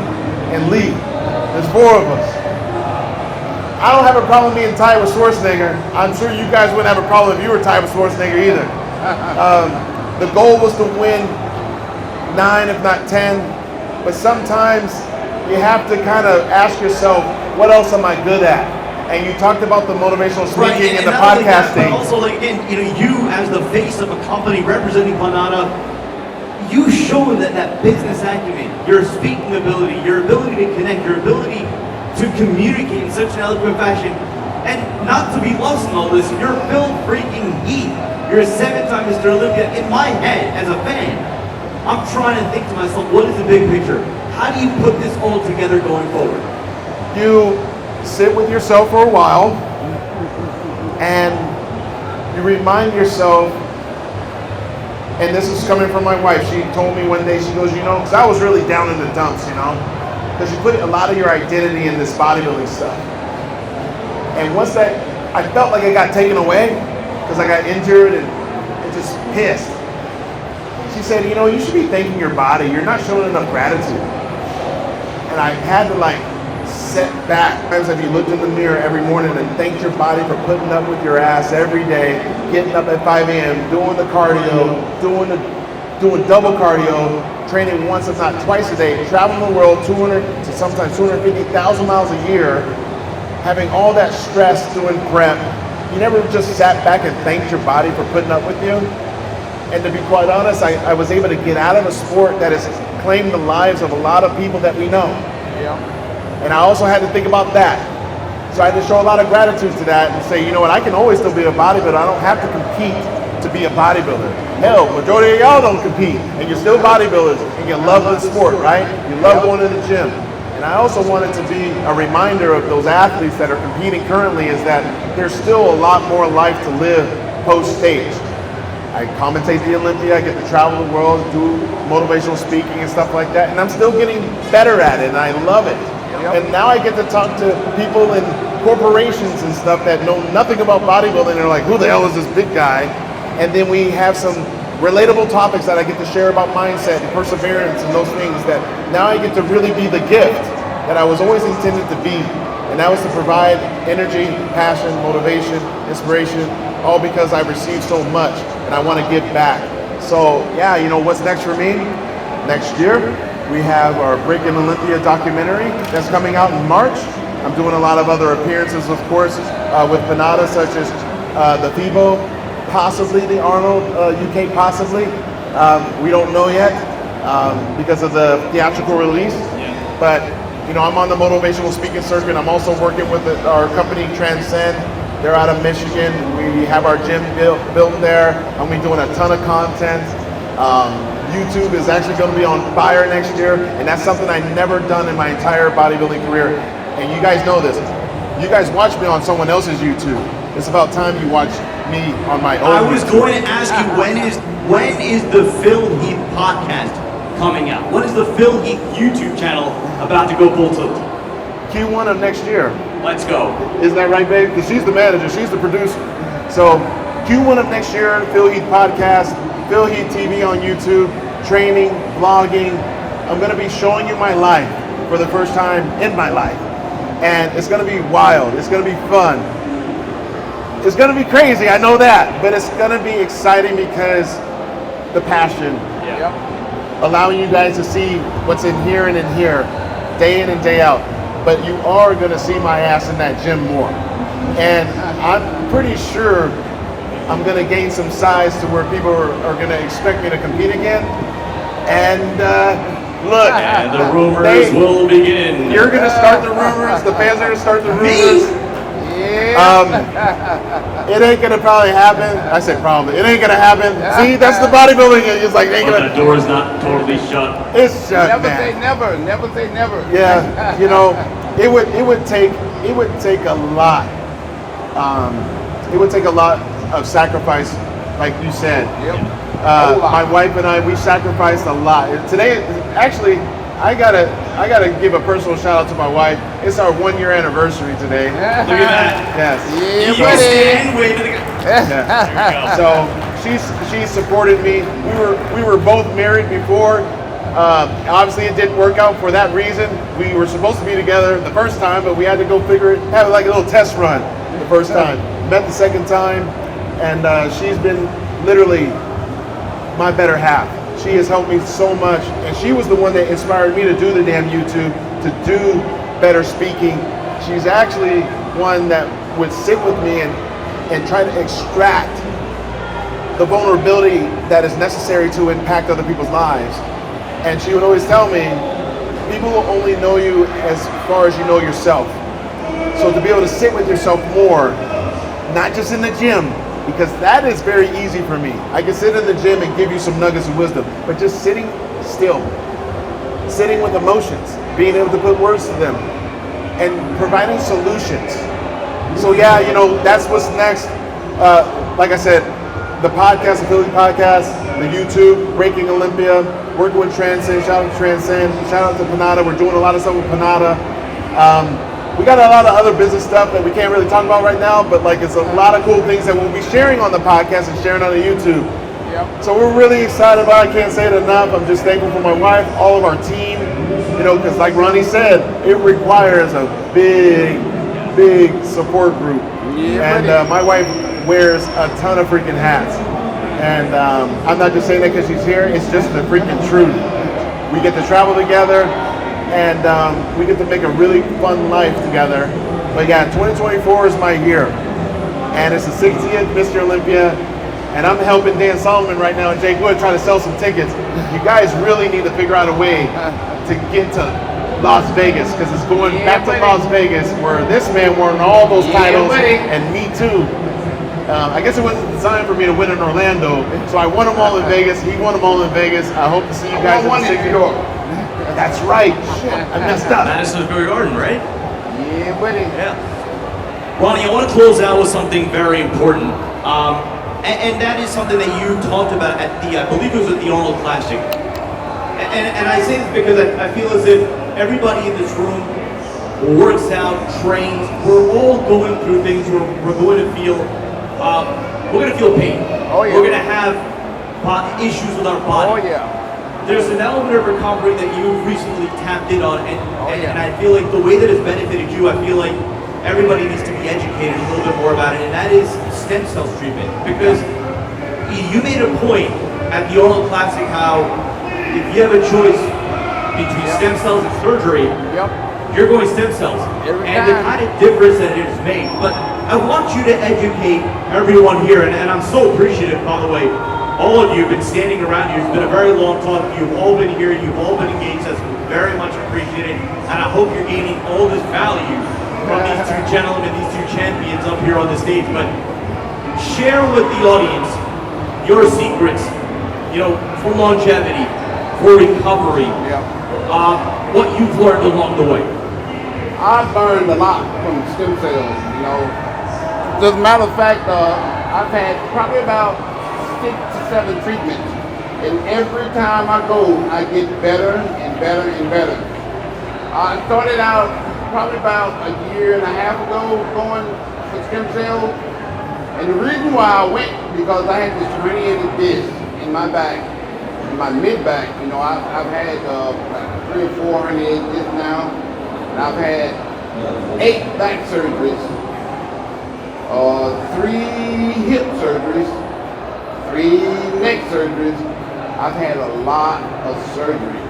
and Lee. There's 4 of us. I don't have a problem being tied with Schwarzenegger. I'm sure you guys wouldn't have a problem if you were tied with Schwarzenegger either. The goal was to win 9, if not 10, but sometimes you have to kind of ask yourself, what else am I good at? And you talked about the motivational speaking and the podcasting. But also, like, again, you know, you as the face of a company representing Banana, you show that business acumen, your speaking ability, your ability to connect, your ability to communicate in such an eloquent fashion. And not to be lost in all this, you're Phil freaking Heath. You're a 7-time Mr. Olympia. In my head, as a fan, I'm trying to think to myself, what is the big picture? How do you put this all together going forward? You sit with yourself for a while and you remind yourself, and this is coming from my wife. She told me one day, she goes, you know, because I was really down in the dumps, you know, because you put a lot of your identity in this bodybuilding stuff. And once that, I felt like it got taken away because I got injured and just pissed. She said, you know, you should be thanking your body. You're not showing enough gratitude. And I had to like set back. Sometimes if you looked in the mirror every morning and thanked your body for putting up with your ass every day, getting up at 5 a.m., doing the cardio, doing double cardio, training once if not twice a day, traveling the world 200 to sometimes 250,000 miles a year, having all that stress doing prep. You never just sat back and thanked your body for putting up with you. And to be quite honest, I was able to get out of a sport that has claimed the lives of a lot of people that we know. Yeah. And I also had to think about that. So I had to show a lot of gratitude to that and say, you know what, I can always still be a bodybuilder. I don't have to compete to be a bodybuilder. Hell, majority of y'all don't compete, and you're still bodybuilders, and you love the sport, right? You love going to the gym. And And I also want it to be a reminder of those athletes that are competing currently is that there's still a lot more life to live post-stage. I commentate the Olympia, I get to travel the world, do motivational speaking and stuff like that, and I'm still getting better at it, and I love it. And now I get to talk to people in corporations and stuff that know nothing about bodybuilding. They're like, who the hell is this big guy? And then we have some relatable topics that I get to share about mindset and perseverance and those things that now I get to really be the gift that I was always intended to be. And that was to provide energy, passion, motivation, inspiration, all because I received so much and I want to give back. So yeah, you know what's next for me? Next year, we have our Breaking Olympia documentary that's coming out in March. I'm doing a lot of other appearances, of course, with Panada, such as the FIBO, possibly the Arnold, UK possibly. We don't know yet because of the theatrical release. But you know, I'm on the motivational speaking circuit. I'm also working with our company Transcend. They're out of Michigan. We have our gym built there. I'm gonna be doing a ton of content. YouTube is actually going to be on fire next year, and that's something I never done in my entire bodybuilding career. And you guys know this. You guys watch me on someone else's YouTube. It's about time you watch me on my own. I was YouTube. going to ask you, when is the Phil Heath podcast coming out? When is the Phil Heath YouTube channel about to go full tilt? Q1 of next year. Let's go. Isn't that right, babe? Because she's the manager, she's the producer. So Q1 of next year, Phil Heath podcast, Phil Heath TV on YouTube, training, vlogging. I'm gonna be showing you my life for the first time in my life. And it's gonna be wild, it's gonna be fun. It's gonna be crazy, I know that, but it's gonna be exciting because the passion. Allowing you guys to see what's in here and in here, day in and day out. But you are gonna see my ass in that gym more. And I'm pretty sure I'm gonna gain some size to where people are gonna expect me to compete again. And look, And the rumors will begin. You're gonna start the rumors, the fans are gonna start the rumors. It ain't gonna probably happen. I said probably. It ain't gonna happen. See, that's the bodybuilding. It's like, it ain't But gonna. the door's not totally shut. It's shut, Never man. say never. Never say never. Yeah, you know, it would take a lot. It would take a lot of sacrifice, like you said. My wife and I, we sacrificed a lot. Today, actually, I gotta give a personal shout out to my wife. It's our 1 year anniversary today. Look at that. Yes. You stand, wave to the Yeah. So she supported me. We were both married before. Obviously, it didn't work out for that reason. We were supposed to be together the first time, but we had to go have like a little test run the first time. Met the second time, and she's been literally my better half. She has helped me so much, and she was the one that inspired me to do the damn YouTube, to do better speaking. She's actually one that would sit with me and try to extract the vulnerability that is necessary to impact other people's lives. And she would always tell me, people will only know you as far as you know yourself. So to be able to sit with yourself more, not just in the gym, because that is very easy for me. I can sit in the gym and give you some nuggets of wisdom, but just sitting still, sitting with emotions, being able to put words to them, and providing solutions. So yeah, you know, that's what's next. Like I said, the podcast, the Philly podcast, the YouTube, Breaking Olympia, working with Transcend, shout out to Transcend, shout out to Panada. We're doing a lot of stuff with Panada. We got a lot of other business stuff that we can't really talk about right now, but like it's a lot of cool things that we'll be sharing on the podcast and sharing on the YouTube. So we're really excited about it. I can't say it enough. I'm just thankful for my wife, all of our team, you know, because like Ronnie said, it requires a big support group. And my wife wears a ton of freaking hats. And I'm not just saying that because she's here, it's just the freaking truth. We get to travel together, and we get to make a really fun life together. But yeah, 2024 is my year, and it's the 60th Mr. Olympia, and I'm helping Dan Solomon right now and Jake Wood try to sell some tickets. You guys really need to figure out a way to get to Las Vegas, because it's going back to Las Vegas, where this man won all those titles, and me too. I guess it wasn't designed for me to win in Orlando, so I won them all in Vegas. He won them all in Vegas. I hope to see you guys in New York. That's right. Shit, I messed up. Madison Square Garden, right? Yeah, buddy. Yeah. Ronnie, I want to close out with something very important. And that is something that you talked about at the, I believe it was at the Arnold Classic. And I say this because I feel as if everybody in this room works out, trains. We're all going through things where we're going to feel pain. Oh, yeah. We're going to have issues with our body. Oh, yeah. There's an element of recovery that you've recently tapped in on, and I feel like the way that it's benefited you, I feel like everybody needs to be educated a little bit more about it, and that is stem cells treatment. Because you made a point at the Arnold Classic how if you have a choice between stem cells and surgery, you're going stem cells. And the kind of difference that it has made. But I want you to educate everyone here, and I'm so appreciative, by the way. All of you have been standing around you. It's been a very long talk. You've all been here. You've all been engaged. That's very much appreciated. And I hope you're gaining all this value from these two gentlemen, these two champions up here on the stage. But share with the audience your secrets, for longevity, for recovery, what you've learned along the way. I've learned a lot from stem cells, As a matter of fact, I've had probably about 6 to 7 treatments. And every time I go, I get better and better and better. I started out probably about a year and a half ago going for stem cells. And the reason why I went, because I had this herniated disc in my back, in my mid-back. I've had 3 or 4 herniated discs now. And I've had 8 back surgeries, 3 hip surgeries, 3 neck surgeries. I've had a lot of surgery.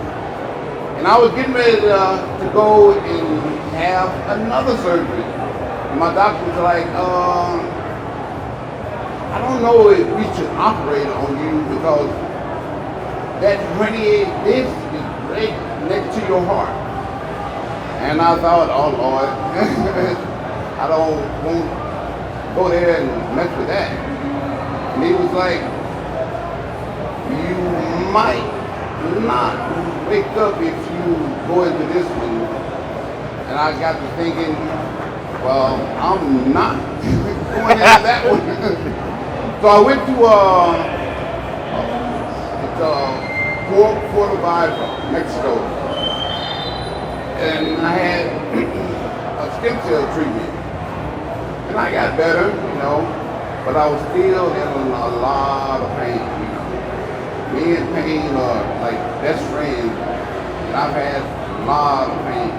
And I was getting ready to go and have another surgery. And my doctor was like, I don't know if we should operate on you because that herniated disc is right next to your heart. And I thought, oh Lord, I don't want to go there and mess with that. And he was like, you might not wake up if you go into this one. And I got to thinking, well, I'm not going into that one. So I went to Puerto Vallarta, Mexico. And I had a stem cell treatment. And I got better, but I was still in a lot of pain, Me and pain are like best friends, and I've had a lot of pain.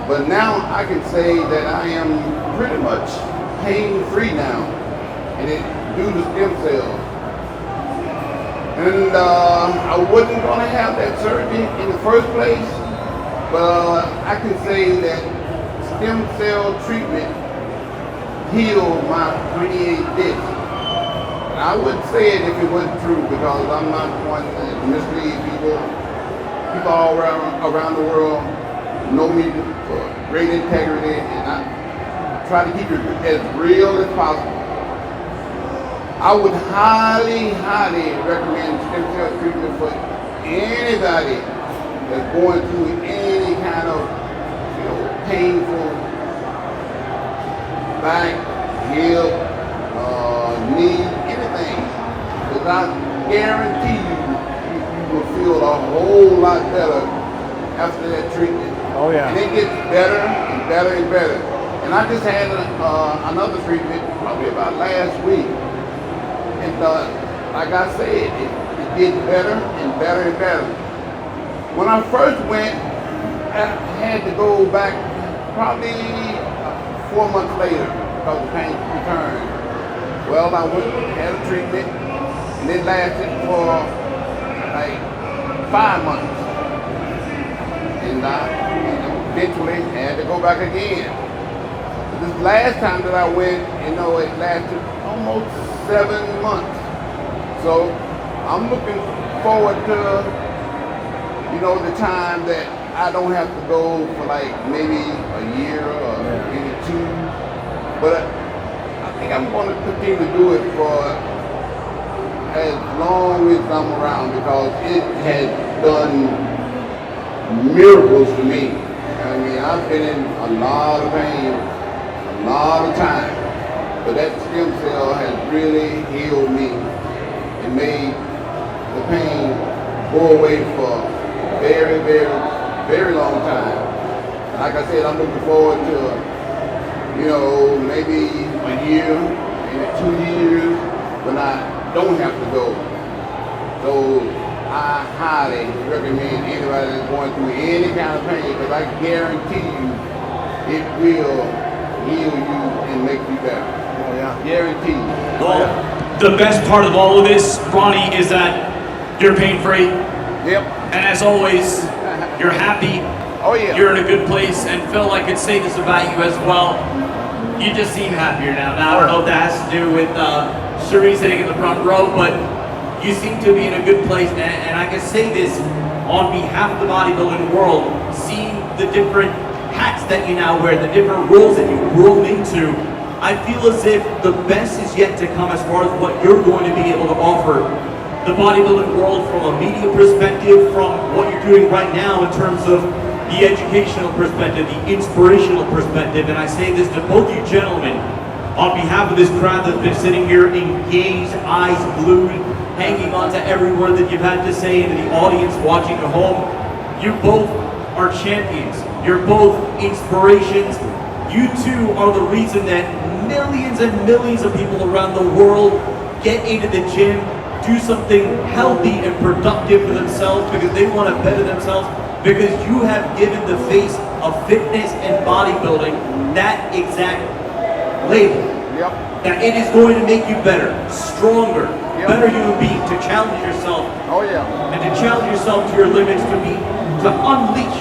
But now I can say that I am pretty much pain-free now, and it's due to stem cells. And I wasn't gonna have that surgery in the first place, but I can say that stem cell treatment healed my herniated disc. And I wouldn't say it if it wasn't true because I'm not one that mislead people. People all around the world know me for great integrity, and I try to keep it as real as possible. I would highly, highly recommend stem cell treatment for anybody that's going through any kind of, painful back, hip, knee, anything. Because I guarantee you will feel a whole lot better after that treatment. Oh yeah. And it gets better and better and better. And I just had another treatment probably about last week. And like I said, it gets better and better and better. When I first went, I had to go back probably 4 months later because the pain returned. Well, I went and had a treatment, and it lasted for like 5 months. And I eventually had to go back again. This last time that I went, it lasted almost 7 months. So I'm looking forward to, the time that I don't have to go for like maybe a year or maybe 2. But I think I'm going to continue to do it for as long as I'm around because it has done miracles to me. I mean, I've been in a lot of pain, a lot of time, but that stem cell has really healed me and made the pain go away for a very, very, very long time. And like I said, I'm looking forward to, you know, maybe a year, maybe 2 years when I don't have to go. So I highly recommend anybody that's going through any kind of pain, because I guarantee you it will heal you and make you better. Oh, yeah. Guarantee you. Well, the best part of all of this, Ronnie, is that you're pain-free. Yep. And as always, you're happy. Oh yeah. You're in a good place. And Phil, I could say this about you as well. You just seem happier now. Now, I don't know if that has to do with Cherie sitting in the front row, but you seem to be in a good place. And I can say this on behalf of the bodybuilding world, seeing the different hats that you now wear, the different roles that you've grown into, I feel as if the best is yet to come as far as what you're going to be able to offer the bodybuilding world from a media perspective, from what you're doing right now in terms of the educational perspective, the inspirational perspective. And I say this to both you gentlemen on behalf of this crowd that's been sitting here engaged, eyes glued, hanging on to every word that you've had to say, and to the audience watching at home. You both are champions. You're both inspirations. You two are the reason that millions and millions of people around the world get into the gym, do something healthy and productive for themselves because they want to better themselves, because you have given the face of fitness and bodybuilding that exact label. Yep. That it is going to make you better, stronger, Yep. better human being, to challenge yourself Oh yeah. and to challenge yourself to your limits, to unleash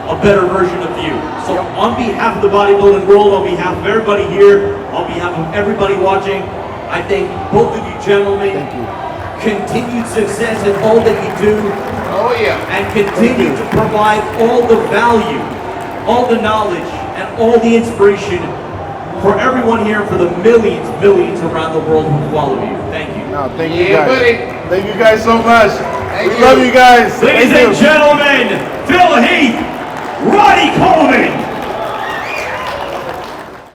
a better version of you. So Yep. on behalf of the bodybuilding world, on behalf of everybody here, on behalf of everybody watching, I thank both of you gentlemen. Thank you. Continued success in all that you do, Oh yeah. and continue to provide all the value, all the knowledge, and all the inspiration for everyone here, for the millions around the world who follow you. Thank you. No, thank you Yeah, guys. buddy. Thank you guys so much. Thank We you. love you guys. Ladies Thank and you. gentlemen, Phil Heath, Ronnie Coleman.